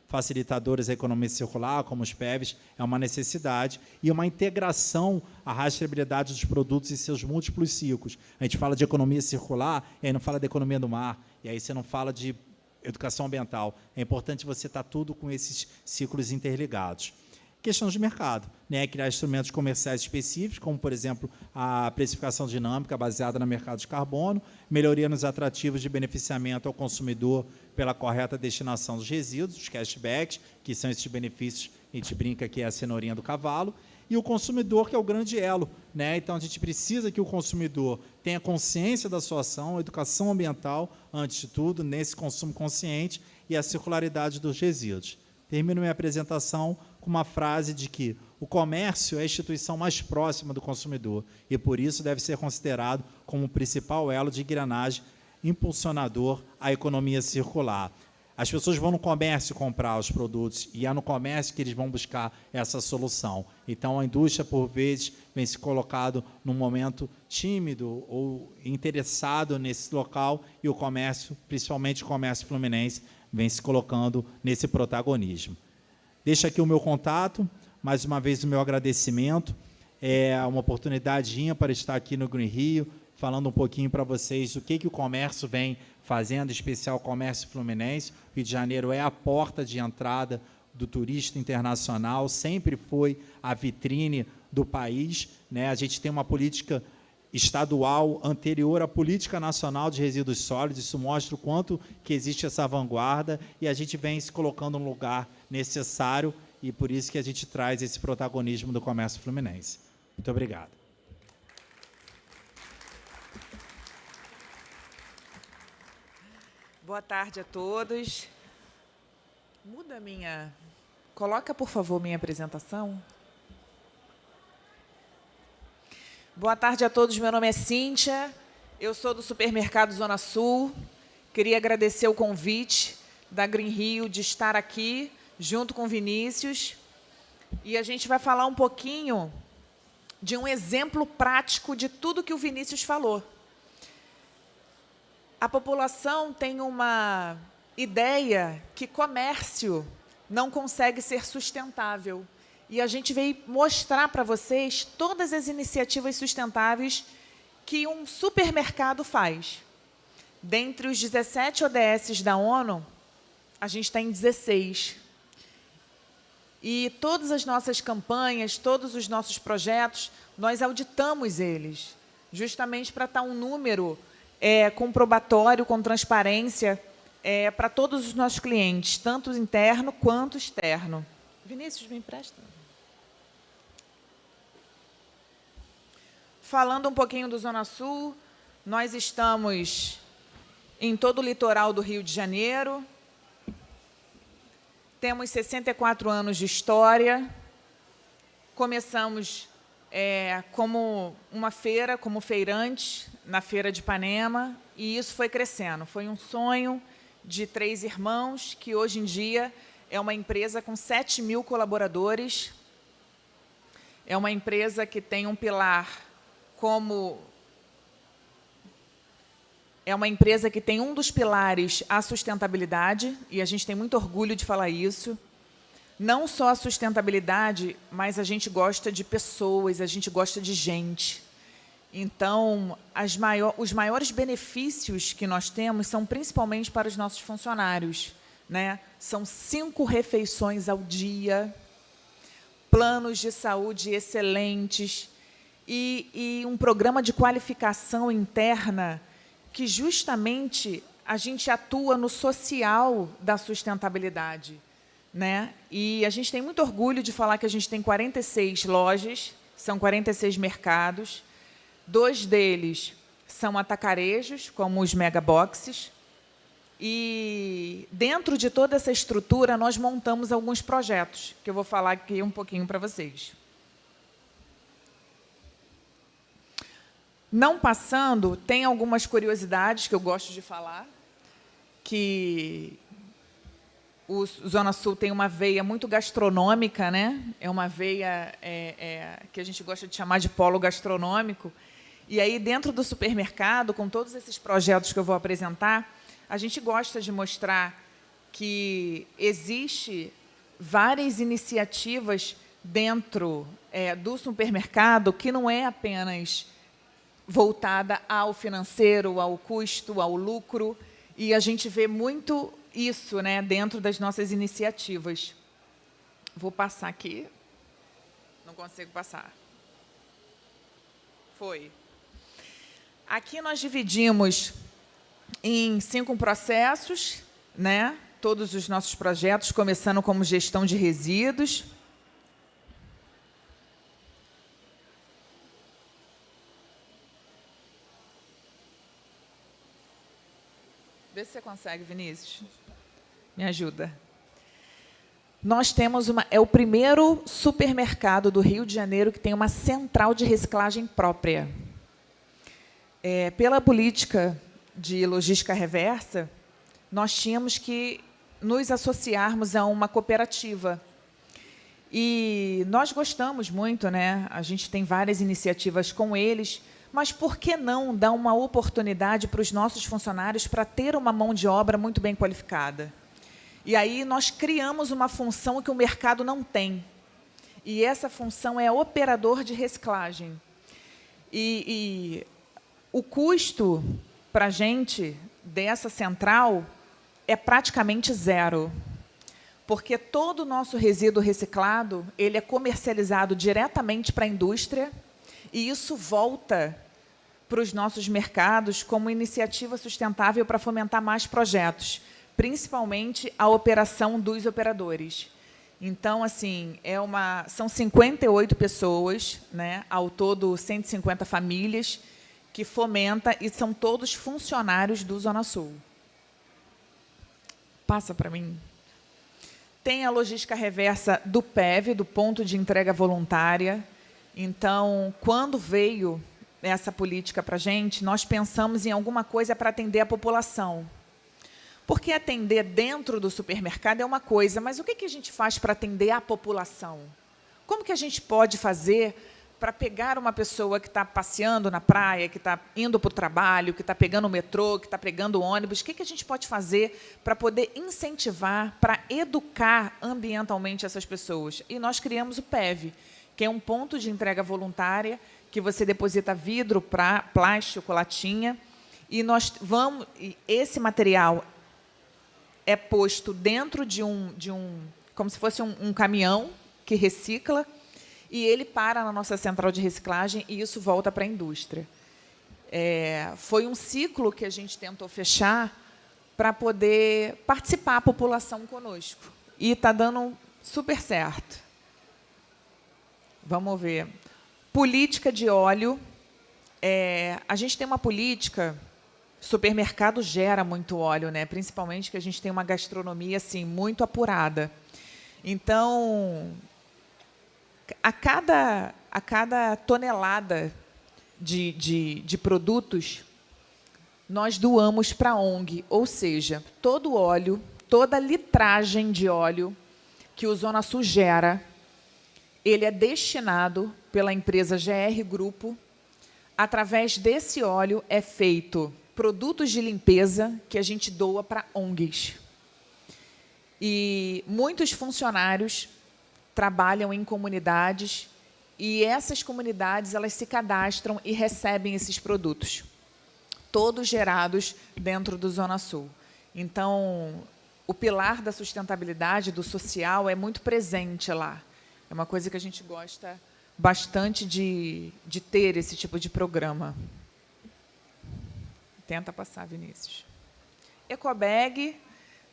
facilitadores da economia circular, como os PEVs, é uma necessidade, e uma integração à rastreabilidade dos produtos e seus múltiplos ciclos. A gente fala de economia circular, e aí não fala de economia do mar, e aí você não fala de educação ambiental. É importante você estar tudo com esses ciclos interligados. Questão de mercado, né? Criar instrumentos comerciais específicos, como, por exemplo, a precificação dinâmica baseada no mercado de carbono, melhoria nos atrativos de beneficiamento ao consumidor pela correta destinação dos resíduos, os cashbacks, que são esses benefícios, a gente brinca que é a cenourinha do cavalo, e o consumidor, que é o grande elo, né? Então, a gente precisa que o consumidor tenha consciência da sua ação, educação ambiental, antes de tudo, nesse consumo consciente, e a circularidade dos resíduos. Termino minha apresentação com uma frase de que o comércio é a instituição mais próxima do consumidor e, por isso, deve ser considerado como o principal elo de engrenagem impulsionador à economia circular. As pessoas vão no comércio comprar os produtos e é no comércio que eles vão buscar essa solução. Então, a indústria, por vezes, vem se colocado num momento tímido ou interessado nesse local e o comércio, principalmente o comércio fluminense, vem se colocando nesse protagonismo. Deixo aqui o meu contato, mais uma vez o meu agradecimento. É uma oportunidade para estar aqui no Green Rio, falando um pouquinho para vocês o que o comércio vem fazendo, em especial o comércio fluminense. O Rio de Janeiro é a porta de entrada do turista internacional, sempre foi a vitrine do país, né? A gente tem uma política estadual anterior à política nacional de resíduos sólidos, isso mostra o quanto que existe essa vanguarda e a gente vem se colocando no lugar necessário e por isso que a gente traz esse protagonismo do comércio fluminense. Muito obrigado. Boa tarde a todos. Muda a minha... Coloca, por favor, minha apresentação. Boa tarde a todos, meu nome é Cíntia, eu sou do Supermercado Zona Sul. Queria agradecer o convite da Green Rio de estar aqui, junto com o Vinícius. E a gente vai falar um pouquinho de um exemplo prático de tudo que o Vinícius falou. A população tem uma ideia que comércio não consegue ser sustentável. E a gente veio mostrar para vocês todas as iniciativas sustentáveis que um supermercado faz. Dentre os 17 ODS da ONU, a gente está em 16. E todas as nossas campanhas, todos os nossos projetos, nós auditamos eles, justamente para estar um número comprobatório, com transparência, para todos os nossos clientes, tanto interno quanto externo. Vinícius, me empresta. Falando um pouquinho do Zona Sul, nós estamos em todo o litoral do Rio de Janeiro. Temos 64 anos de história. Começamos como uma feira, como feirante, na Feira de Ipanema, e isso foi crescendo. Foi um sonho de 3 irmãos, que hoje em dia é uma empresa com 7.000 colaboradores. É uma empresa que tem um pilar como é uma empresa que tem um dos pilares a sustentabilidade, e a gente tem muito orgulho de falar isso. Não só a sustentabilidade, mas a gente gosta de pessoas, a gente gosta de gente. Então, os maiores benefícios que nós temos são principalmente para os nossos funcionários, né? São 5 refeições ao dia, planos de saúde excelentes e um programa de qualificação interna que justamente a gente atua no social da sustentabilidade, né? E a gente tem muito orgulho de falar que a gente tem 46 lojas, são 46 mercados, 2 deles são atacarejos, como os megaboxes, e dentro de toda essa estrutura nós montamos alguns projetos, que eu vou falar aqui um pouquinho para vocês. Não passando, tem algumas curiosidades que eu gosto de falar, que o Zona Sul tem uma veia muito gastronômica, né? É uma veia que a gente gosta de chamar de polo gastronômico. E aí, dentro do supermercado, com todos esses projetos que eu vou apresentar, a gente gosta de mostrar que existe várias iniciativas dentro do supermercado que não é apenas voltada ao financeiro, ao custo, ao lucro, e a gente vê muito isso, né, dentro das nossas iniciativas. Vou passar aqui. Não consigo passar. Foi. Aqui nós dividimos em 5 processos, né, todos os nossos projetos, começando como gestão de resíduos. Vê se você consegue, Vinícius. Me ajuda. Nós temos é o primeiro supermercado do Rio de Janeiro que tem uma central de reciclagem própria. Pela política de logística reversa, nós tínhamos que nos associarmos a uma cooperativa. E nós gostamos muito, né? A gente tem várias iniciativas com eles, mas por que não dar uma oportunidade para os nossos funcionários para ter uma mão de obra muito bem qualificada? E aí nós criamos uma função que o mercado não tem. E essa função é operador de reciclagem. E o custo para a gente dessa central é praticamente zero, porque todo o nosso resíduo reciclado ele é comercializado diretamente para a indústria e isso volta para os nossos mercados como iniciativa sustentável para fomentar mais projetos, principalmente a operação dos operadores. Então, assim, são 58 pessoas, né, ao todo 150 famílias, que fomenta e são todos funcionários do Zona Sul. Passa para mim. Tem a logística reversa do PEV, do Ponto de Entrega Voluntária. Então, quando veio essa política para a gente, nós pensamos em alguma coisa para atender a população. Porque atender dentro do supermercado é uma coisa, mas o que a gente faz para atender a população? Como que a gente pode fazer para pegar uma pessoa que está passeando na praia, que está indo para o trabalho, que está pegando o metrô, que está pegando o ônibus, o que a gente pode fazer para poder incentivar, para educar ambientalmente essas pessoas? E nós criamos o PEV, que é um ponto de entrega voluntária, que você deposita vidro, plástico, latinha, e esse material é posto dentro de como se fosse um caminhão que recicla, e ele para na nossa central de reciclagem e isso volta para a indústria. Foi um ciclo que a gente tentou fechar para poder participar a população conosco. E está dando super certo. Vamos ver. Política de óleo. A gente tem uma política... Supermercado gera muito óleo, né? Principalmente que a gente tem uma gastronomia assim, muito apurada. Então... A cada tonelada de produtos, nós doamos para a ONG, ou seja, todo óleo, toda litragem de óleo que o Zona Sul gera, ele é destinado pela empresa GR Grupo através desse óleo é feito produtos de limpeza que a gente doa para ONGs. E muitos funcionários trabalham em comunidades e essas comunidades elas se cadastram e recebem esses produtos, todos gerados dentro do Zona Sul. Então, o pilar da sustentabilidade, do social, é muito presente lá. É uma coisa que a gente gosta bastante de ter esse tipo de programa. Tenta passar, Vinícius. Ecobag.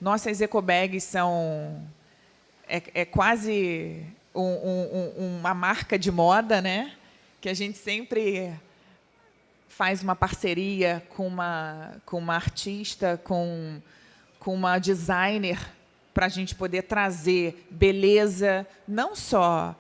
Nossas ecobags são quase uma marca de moda, né? Que a gente sempre faz uma parceria com uma artista, com uma designer, para a gente poder trazer beleza, não só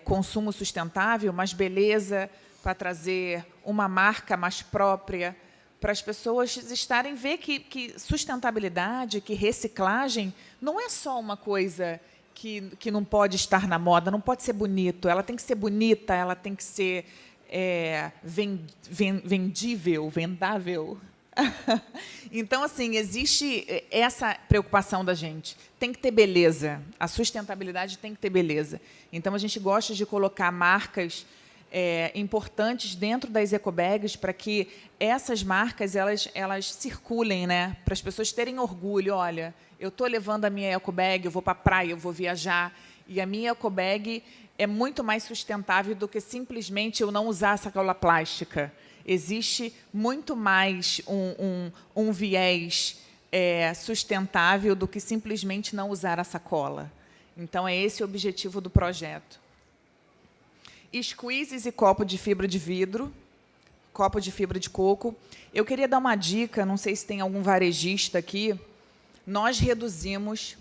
consumo sustentável, mas beleza para trazer uma marca mais própria, para as pessoas estarem ver que sustentabilidade, que reciclagem não é só uma coisa que não pode estar na moda, não pode ser bonito, ela tem que ser bonita, ela tem que ser vendível, vendável. Então, assim, existe essa preocupação da gente. Tem que ter beleza. A sustentabilidade tem que ter beleza. Então, a gente gosta de colocar marcas importantes dentro das ecobags para que essas marcas elas circulem, né? Para as pessoas terem orgulho. Olha, eu estou levando a minha ecobag, eu vou para a praia, eu vou viajar, e a minha ecobag é muito mais sustentável do que simplesmente eu não usar sacola plástica. Existe muito mais um viés sustentável do que simplesmente não usar a sacola. Então, é esse o objetivo do projeto. Squeezes e copo de fibra de vidro, copo de fibra de coco. Eu queria dar uma dica, não sei se tem algum varejista aqui, nós reduzimos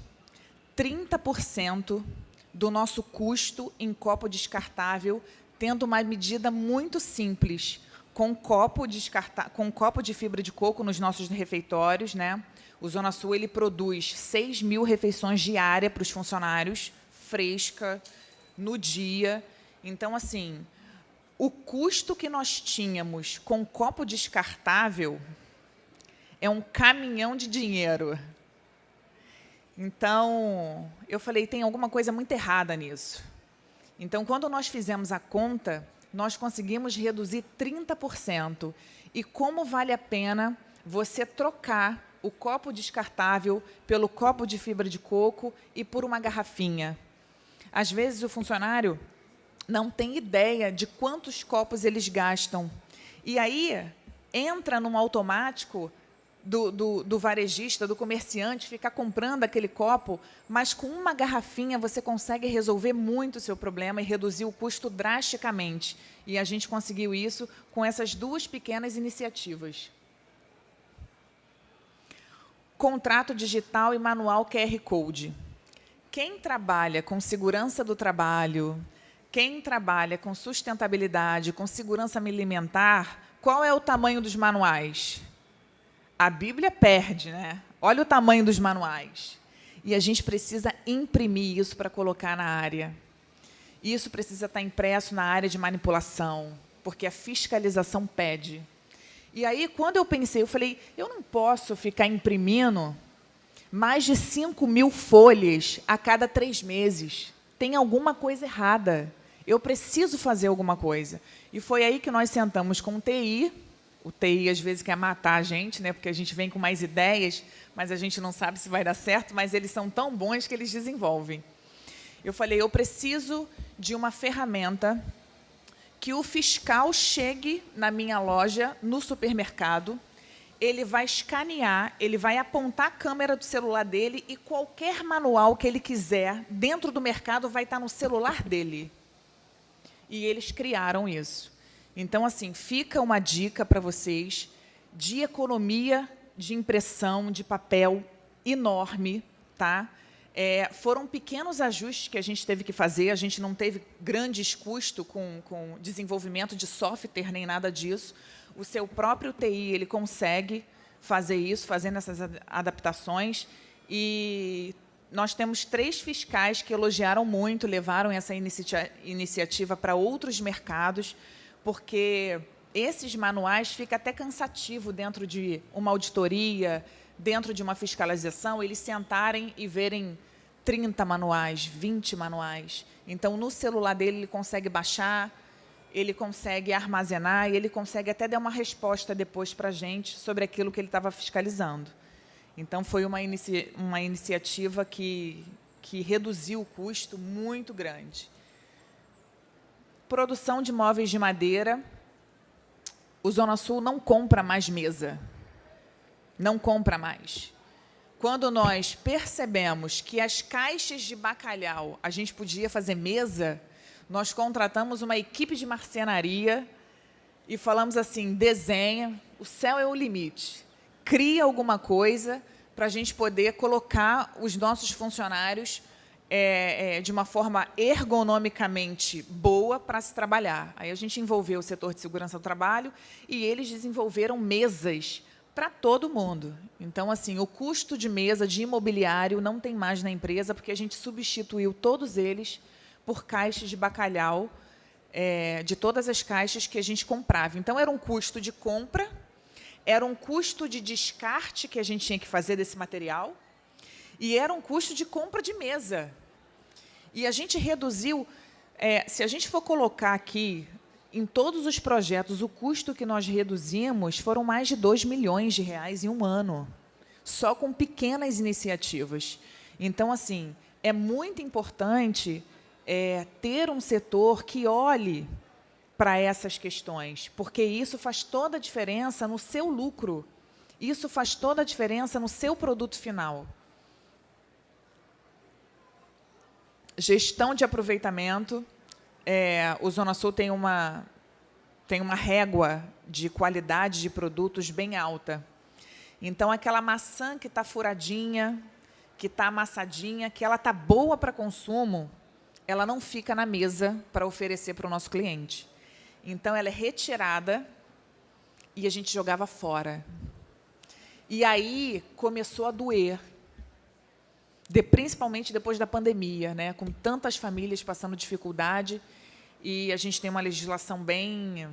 30% do nosso custo em copo descartável, tendo uma medida muito simples, com copo de fibra de coco nos nossos refeitórios, né? O Zona Sul ele produz 6.000 refeições diárias para os funcionários, fresca, no dia. Então, assim, o custo que nós tínhamos com copo descartável é um caminhão de dinheiro. Então, eu falei, tem alguma coisa muito errada nisso. Então, quando nós fizemos a conta, nós conseguimos reduzir 30%. E como vale a pena você trocar o copo descartável pelo copo de fibra de coco e por uma garrafinha? Às vezes, o funcionário não tem ideia de quantos copos eles gastam. E aí, entra num automático do varejista, do comerciante, ficar comprando aquele copo, mas com uma garrafinha você consegue resolver muito o seu problema e reduzir o custo drasticamente. E a gente conseguiu isso com essas duas pequenas iniciativas. Contrato digital e manual QR Code. Quem trabalha com segurança do trabalho, quem trabalha com sustentabilidade, com segurança alimentar, qual é o tamanho dos manuais? A Bíblia perde, né? Olha o tamanho dos manuais. E a gente precisa imprimir isso para colocar na área. Isso precisa estar impresso na área de manipulação, porque a fiscalização pede. E aí, quando eu pensei, eu falei, eu não posso ficar imprimindo mais de 5.000 folhas a cada 3 meses. Tem alguma coisa errada. Eu preciso fazer alguma coisa. E foi aí que nós sentamos com o TI. O TI, às vezes, quer matar a gente, né? Porque a gente vem com mais ideias, mas a gente não sabe se vai dar certo, mas eles são tão bons que eles desenvolvem. Eu falei, eu preciso de uma ferramenta que o fiscal chegue na minha loja, no supermercado, ele vai escanear, ele vai apontar a câmera do celular dele e qualquer manual que ele quiser dentro do mercado vai estar no celular dele. E eles criaram isso. Então, assim, fica uma dica para vocês de economia de impressão de papel enorme, tá? Foram pequenos ajustes que a gente teve que fazer, a gente não teve grandes custos com desenvolvimento de software, nem nada disso. O seu próprio TI ele consegue fazer isso, fazendo essas adaptações. E nós temos 3 fiscais que elogiaram muito, levaram essa iniciativa para outros mercados, porque esses manuais fica até cansativo dentro de uma auditoria, dentro de uma fiscalização, eles sentarem e verem 30 manuais, 20 manuais. Então, no celular dele, ele consegue baixar, ele consegue armazenar e ele consegue até dar uma resposta depois para a gente sobre aquilo que ele estava fiscalizando. Então, foi uma iniciativa que reduziu o custo muito grande. Produção de móveis de madeira. O Zona Sul não compra mais mesa. Não compra mais. Quando nós percebemos que as caixas de bacalhau a gente podia fazer mesa, nós contratamos uma equipe de marcenaria e falamos assim, desenha, o céu é o limite. Cria alguma coisa para a gente poder colocar os nossos funcionários de uma forma ergonomicamente boa para se trabalhar. Aí a gente envolveu o setor de segurança do trabalho e eles desenvolveram mesas para todo mundo. Então, assim, o custo de mesa, de imobiliário, não tem mais na empresa, porque a gente substituiu todos eles por caixas de bacalhau, de todas as caixas que a gente comprava. Então, era um custo de compra, era um custo de descarte que a gente tinha que fazer desse material, e era um custo de compra de mesa. E a gente reduziu, se a gente for colocar aqui, em todos os projetos, o custo que nós reduzimos foram mais de R$2 milhões em um ano, só com pequenas iniciativas. Então, assim, é muito importante ter um setor que olhe para essas questões, porque isso faz toda a diferença no seu lucro, isso faz toda a diferença no seu produto final. Gestão de aproveitamento. O Zona Sul tem uma régua de qualidade de produtos bem alta. Então, aquela maçã que está furadinha, que está amassadinha, que ela está boa para consumo, ela não fica na mesa para oferecer para o nosso cliente. Então, ela é retirada e a gente jogava fora. E aí começou a doer, principalmente depois da pandemia, né, com tantas famílias passando dificuldade, e a gente tem uma legislação bem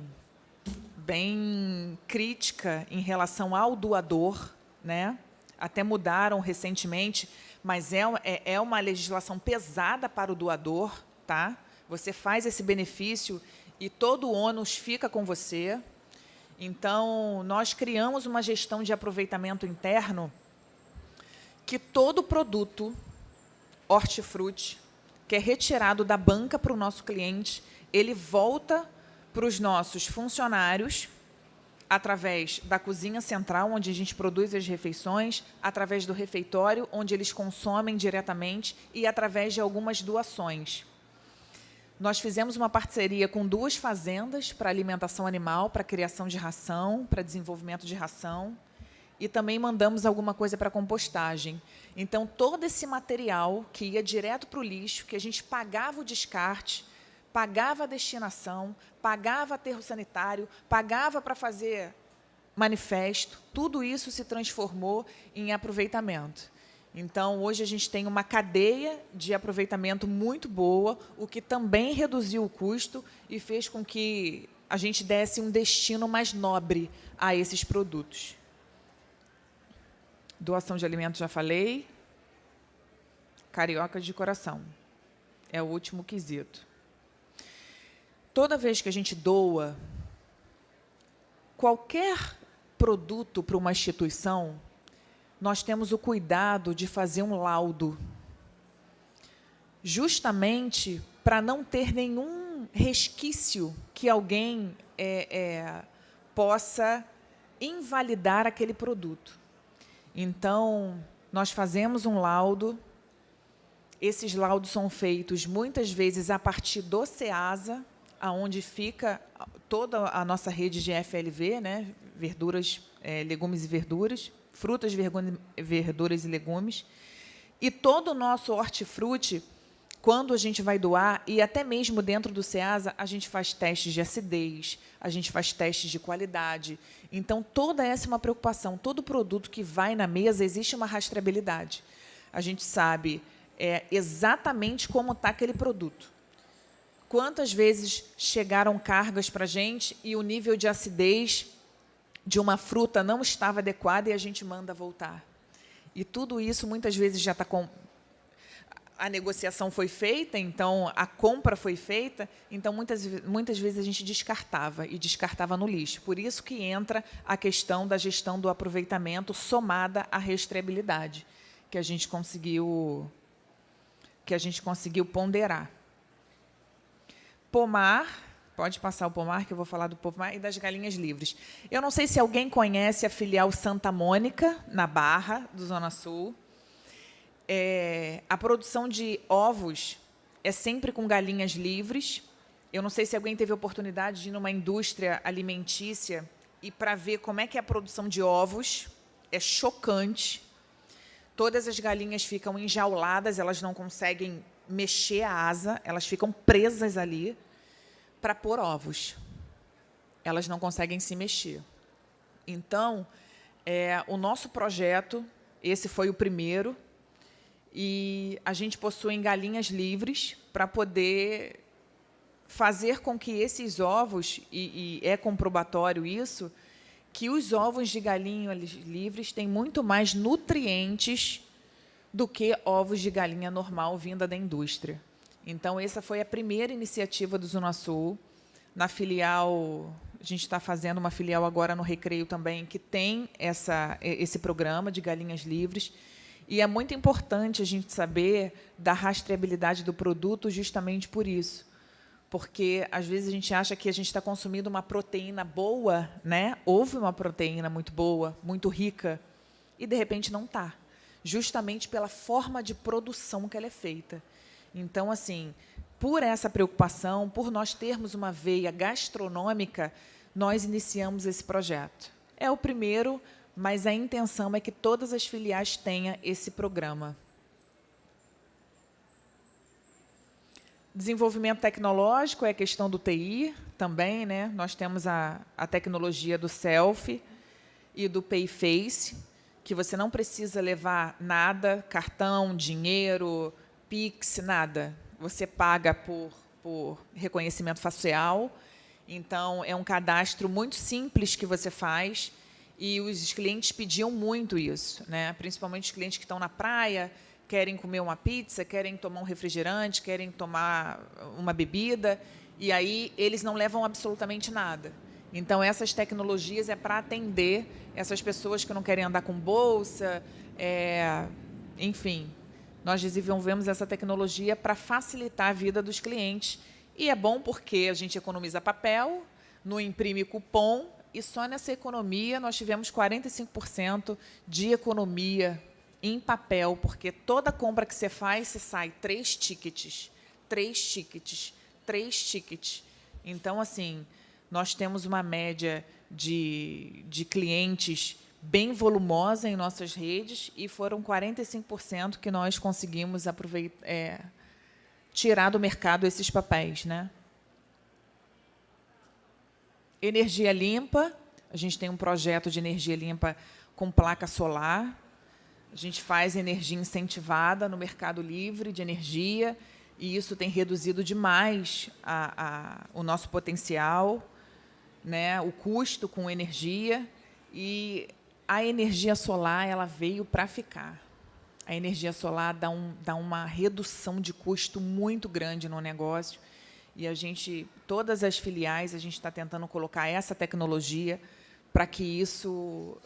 crítica em relação ao doador, né? Até mudaram recentemente, mas é uma legislação pesada para o doador, tá? Você faz esse benefício e todo o ônus fica com você. Então, nós criamos uma gestão de aproveitamento interno que todo produto hortifruti que é retirado da banca para o nosso cliente, ele volta para os nossos funcionários através da cozinha central, onde a gente produz as refeições, através do refeitório, onde eles consomem diretamente, e através de algumas doações. Nós fizemos uma parceria com 2 fazendas para alimentação animal, para criação de ração, para desenvolvimento de ração, e também mandamos alguma coisa para compostagem. Então, todo esse material que ia direto para o lixo, que a gente pagava o descarte, pagava a destinação, pagava aterro sanitário, pagava para fazer manifesto, tudo isso se transformou em aproveitamento. Então, hoje a gente tem uma cadeia de aproveitamento muito boa, o que também reduziu o custo e fez com que a gente desse um destino mais nobre a esses produtos. Doação de alimentos, já falei. Carioca de coração. É o último quesito. Toda vez que a gente doa qualquer produto para uma instituição, nós temos o cuidado de fazer um laudo, justamente para não ter nenhum resquício que alguém possa invalidar aquele produto. Então, nós fazemos um laudo. Esses laudos são feitos, muitas vezes, a partir do SEASA, onde fica toda a nossa rede de FLV, né? Verduras, legumes e verduras, frutas, verduras e legumes. E todo o nosso hortifruti, quando a gente vai doar, e até mesmo dentro do SEASA, a gente faz testes de acidez, a gente faz testes de qualidade. Então, toda essa é uma preocupação. Todo produto que vai na mesa, existe uma rastreabilidade. A gente sabe exatamente como está aquele produto. Quantas vezes chegaram cargas para a gente e o nível de acidez de uma fruta não estava adequado e a gente manda voltar. E tudo isso, muitas vezes, já está com... A negociação foi feita, então a compra foi feita, então muitas vezes a gente descartava, e descartava no lixo. Por isso que entra a questão da gestão do aproveitamento somada à rastreabilidade, que a gente conseguiu ponderar. Pomar, pode passar o pomar, que eu vou falar do pomar, e das galinhas livres. Eu não sei se alguém conhece a filial Santa Mônica, na Barra, do Zona Sul. A produção de ovos é sempre com galinhas livres. Eu não sei se alguém teve a oportunidade de ir numa indústria alimentícia e para ver como é que é a produção de ovos. É chocante. Todas as galinhas ficam enjauladas, elas não conseguem mexer a asa, elas ficam presas ali para pôr ovos. Elas não conseguem se mexer. Então, o nosso projeto, esse foi o primeiro, e a gente possui galinhas livres para poder fazer com que esses ovos, e é comprobatório isso, que os ovos de galinha livres têm muito mais nutrientes do que ovos de galinha normal vinda da indústria. Então, essa foi a primeira iniciativa do Zona Sul. Na filial, a gente está fazendo uma filial agora no Recreio também, que tem esse programa de galinhas livres. E é muito importante a gente saber da rastreabilidade do produto justamente por isso. Porque, às vezes, a gente acha que a gente está consumindo uma proteína boa, né? Houve uma proteína muito boa, muito rica, e, de repente, não está. Justamente pela forma de produção que ela é feita. Então, assim, por essa preocupação, por nós termos uma veia gastronômica, nós iniciamos esse projeto. É o primeiro, mas a intenção é que todas as filiais tenham esse programa. Desenvolvimento tecnológico é a questão do TI também, né? Nós temos a tecnologia do Selfie e do PayFace, que você não precisa levar nada, cartão, dinheiro, Pix, nada. Você paga por reconhecimento facial. Então, é um cadastro muito simples que você faz, e os clientes pediam muito isso, né? Principalmente os clientes que estão na praia, querem comer uma pizza, querem tomar um refrigerante, querem tomar uma bebida, e aí eles não levam absolutamente nada. Então, essas tecnologias é para atender essas pessoas que não querem andar com bolsa, enfim. Nós desenvolvemos essa tecnologia para facilitar a vida dos clientes. E é bom porque a gente economiza papel, não imprime cupom, e só nessa economia nós tivemos 45% de economia em papel, porque toda compra que você faz, você sai 3 tickets, 3 tickets, 3 tickets. Então, assim, nós temos uma média de clientes bem volumosa em nossas redes, e foram 45% que nós conseguimos tirar do mercado esses papéis, né? Energia limpa, a gente tem um projeto de energia limpa com placa solar. A gente faz energia incentivada no mercado livre de energia, e isso tem reduzido demais o nosso potencial, né, o custo com energia, e a energia solar ela veio para ficar. A energia solar dá uma redução de custo muito grande no negócio, e todas as filiais, a gente está tentando colocar essa tecnologia para que isso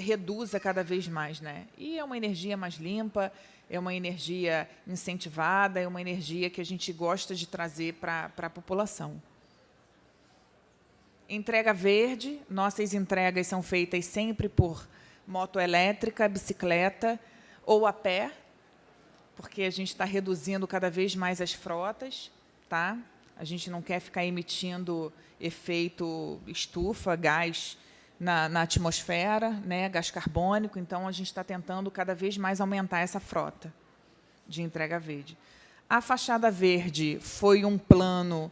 reduza cada vez mais, né? E é uma energia mais limpa, é uma energia incentivada, é uma energia que a gente gosta de trazer para a população. Entrega verde, nossas entregas são feitas sempre por moto elétrica, bicicleta ou a pé, porque a gente está reduzindo cada vez mais as frotas, tá? A gente não quer ficar emitindo efeito estufa, gás na atmosfera, né, gás carbônico, então a gente está tentando cada vez mais aumentar essa frota de entrega verde. A fachada verde foi um plano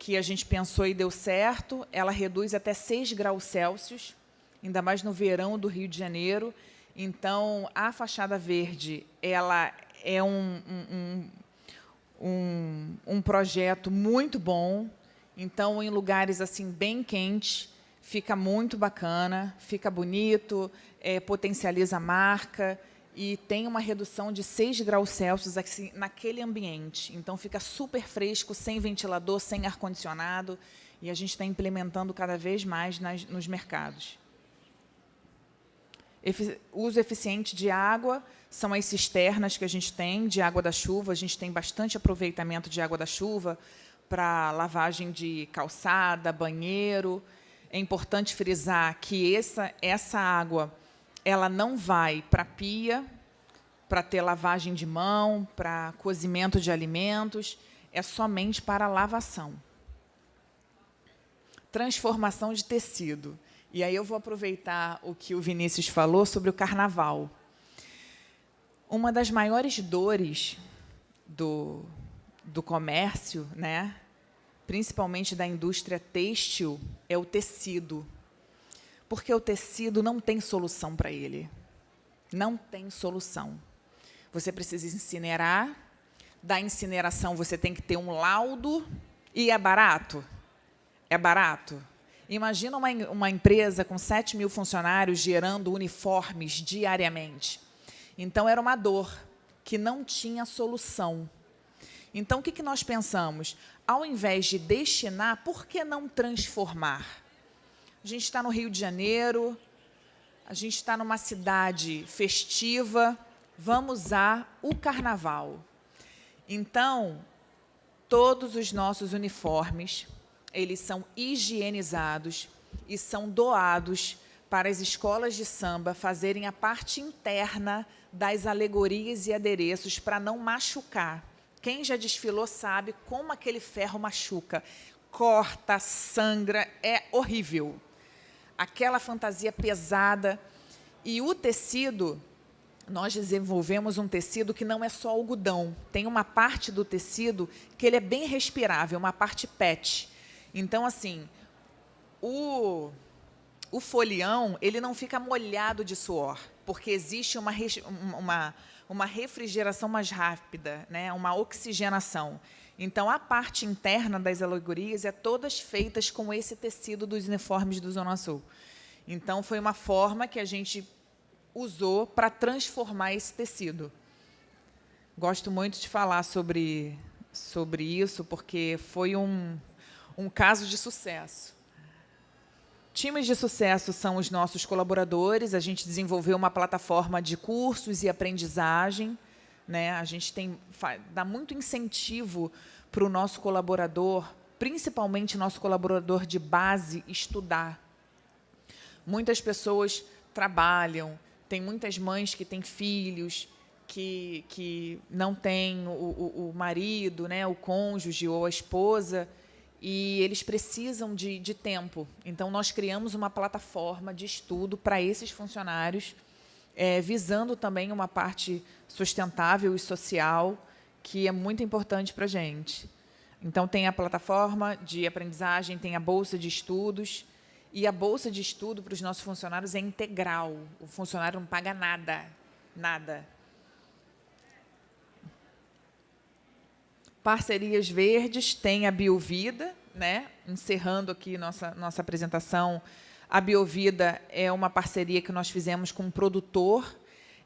que a gente pensou e deu certo, ela reduz até 6 graus Celsius, ainda mais no verão do Rio de Janeiro. Então, a fachada verde ela é um projeto muito bom. Então, em lugares assim bem quentes, fica muito bacana, fica bonito, potencializa a marca e tem uma redução de 6 graus Celsius assim, naquele ambiente. Então, fica super fresco, sem ventilador, sem ar-condicionado, e a gente está implementando cada vez mais nos mercados. Uso eficiente de água são as cisternas que a gente tem de água da chuva. A gente tem bastante aproveitamento de água da chuva para lavagem de calçada, banheiro. É importante frisar que essa água ela não vai para a pia, para ter lavagem de mão, para cozimento de alimentos, é somente para lavação. Transformação de tecido. E aí eu vou aproveitar o que o Vinícius falou sobre o carnaval. Uma das maiores dores do comércio, né, principalmente da indústria têxtil, é o tecido. Porque o tecido não tem solução para ele. Não tem solução. Você precisa incinerar, da incineração você tem que ter um laudo, e é barato? É barato? Imagina uma empresa com 7.000 funcionários gerando uniformes diariamente. Então, era uma dor que não tinha solução. Então, o que nós pensamos? Ao invés de destinar, por que não transformar? A gente está no Rio de Janeiro, a gente está numa cidade festiva, vamos usar o carnaval. Então, todos os nossos uniformes, eles são higienizados e são doados para as escolas de samba fazerem a parte interna das alegorias e adereços para não machucar. Quem já desfilou sabe como aquele ferro machuca. Corta, sangra, é horrível. Aquela fantasia pesada. E o tecido, nós desenvolvemos um tecido que não é só algodão. Tem uma parte do tecido que ele é bem respirável, uma parte PET. Então, assim, o folião ele não fica molhado de suor, porque existe uma refrigeração mais rápida, né? Uma oxigenação. Então, a parte interna das alegorias é todas feitas com esse tecido dos uniformes do Zona Sul. Então, foi uma forma que a gente usou para transformar esse tecido. Gosto muito de falar sobre isso, porque foi um caso de sucesso. Times de sucesso são os nossos colaboradores. A gente desenvolveu uma plataforma de cursos e aprendizagem, né? A gente dá muito incentivo para o nosso colaborador, principalmente nosso colaborador de base, estudar. Muitas pessoas trabalham, tem muitas mães que têm filhos, que não têm o marido, né, o cônjuge ou a esposa, e eles precisam de tempo. Então, nós criamos uma plataforma de estudo para esses funcionários, visando também uma parte sustentável e social, que é muito importante para a gente. Então, tem a plataforma de aprendizagem, tem a bolsa de estudos, e a bolsa de estudo para os nossos funcionários é integral. O funcionário não paga nada, nada. Parcerias verdes, tem a Biovida, né? Encerrando aqui nossa apresentação, a Biovida é uma parceria que nós fizemos com um produtor.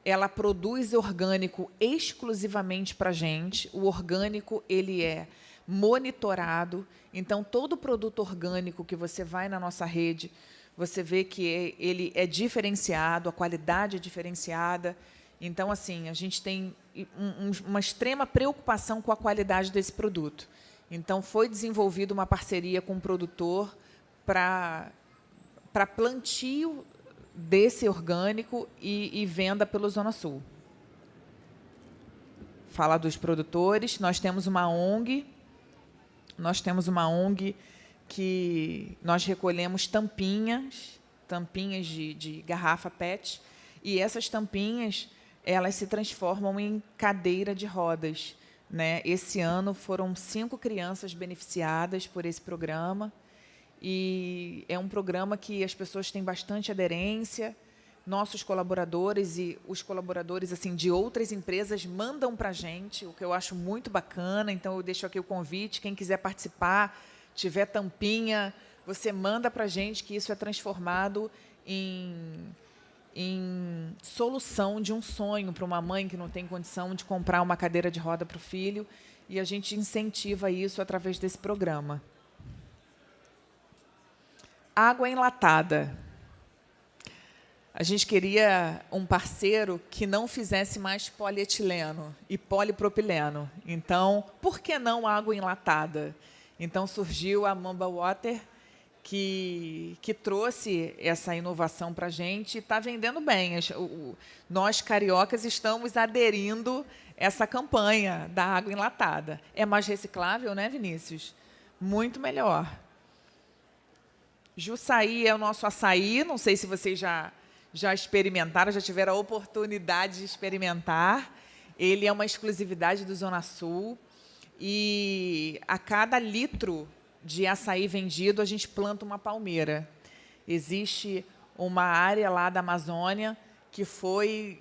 Ela produz orgânico exclusivamente para a gente. O orgânico ele é monitorado. Então, todo produto orgânico que você vai na nossa rede, você vê que ele é diferenciado, a qualidade é diferenciada. Então, assim, a gente tem uma extrema preocupação com a qualidade desse produto. Então, foi desenvolvida uma parceria com um produtor para plantio desse orgânico e venda pelo Zona Sul. Falar dos produtores, nós temos uma ONG que nós recolhemos tampinhas de garrafa PET, e essas tampinhas elas se transformam em cadeira de rodas, né? Esse ano foram 5 crianças beneficiadas por esse programa, e é um programa que as pessoas têm bastante aderência, nossos colaboradores e os colaboradores assim de outras empresas mandam para a gente, o que eu acho muito bacana. Então, eu deixo aqui o convite. Quem quiser participar, tiver tampinha, você manda para a gente, que isso é transformado em solução de um sonho para uma mãe que não tem condição de comprar uma cadeira de roda para o filho, e a gente incentiva isso através desse programa. Água enlatada. A gente queria um parceiro que não fizesse mais polietileno e polipropileno. Então, por que não água enlatada? Então, surgiu a Mamba Water, que trouxe essa inovação para a gente e está vendendo bem. Nós, cariocas, estamos aderindo essa campanha da água enlatada. É mais reciclável, né, Vinícius? Muito melhor. Jussaí é o nosso açaí. Não sei se vocês já experimentaram, já tiveram a oportunidade de experimentar. Ele é uma exclusividade do Zona Sul. E a cada litro de açaí vendido, a gente planta uma palmeira. Existe uma área lá da Amazônia que foi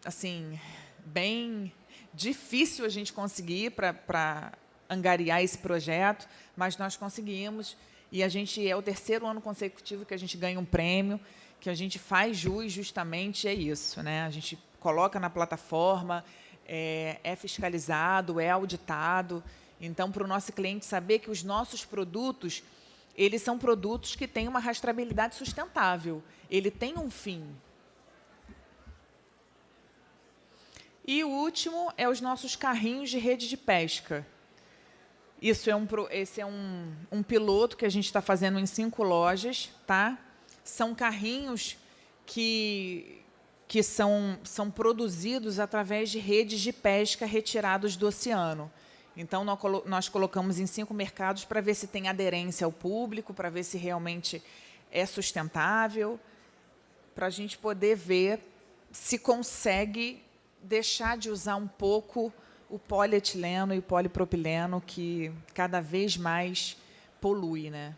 assim, bem difícil a gente conseguir para angariar esse projeto, mas nós conseguimos. E a gente é o 3º ano consecutivo que a gente ganha um prêmio, que a gente faz jus justamente é isso, né? A gente coloca na plataforma, é fiscalizado, é auditado. Então, para o nosso cliente saber que os nossos produtos, eles são produtos que têm uma rastreabilidade sustentável. Ele tem um fim. E o último é os nossos carrinhos de rede de pesca. Esse é um piloto que a gente está fazendo em 5 lojas, tá? São carrinhos que são produzidos através de redes de pesca retirados do oceano. Então, nós colocamos em 5 mercados para ver se tem aderência ao público, para ver se realmente é sustentável, para a gente poder ver se consegue deixar de usar um pouco o polietileno e o polipropileno, que cada vez mais polui, né?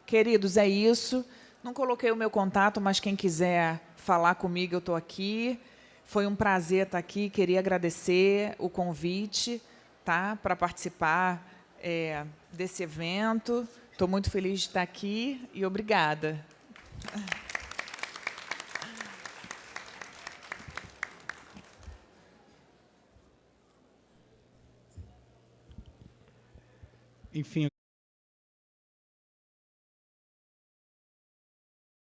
Queridos, é isso. Não coloquei o meu contato, mas quem quiser falar comigo, eu estou aqui. Foi um prazer estar aqui. Queria agradecer o convite, tá, para participar desse evento. Estou muito feliz de estar aqui e obrigada. Enfim,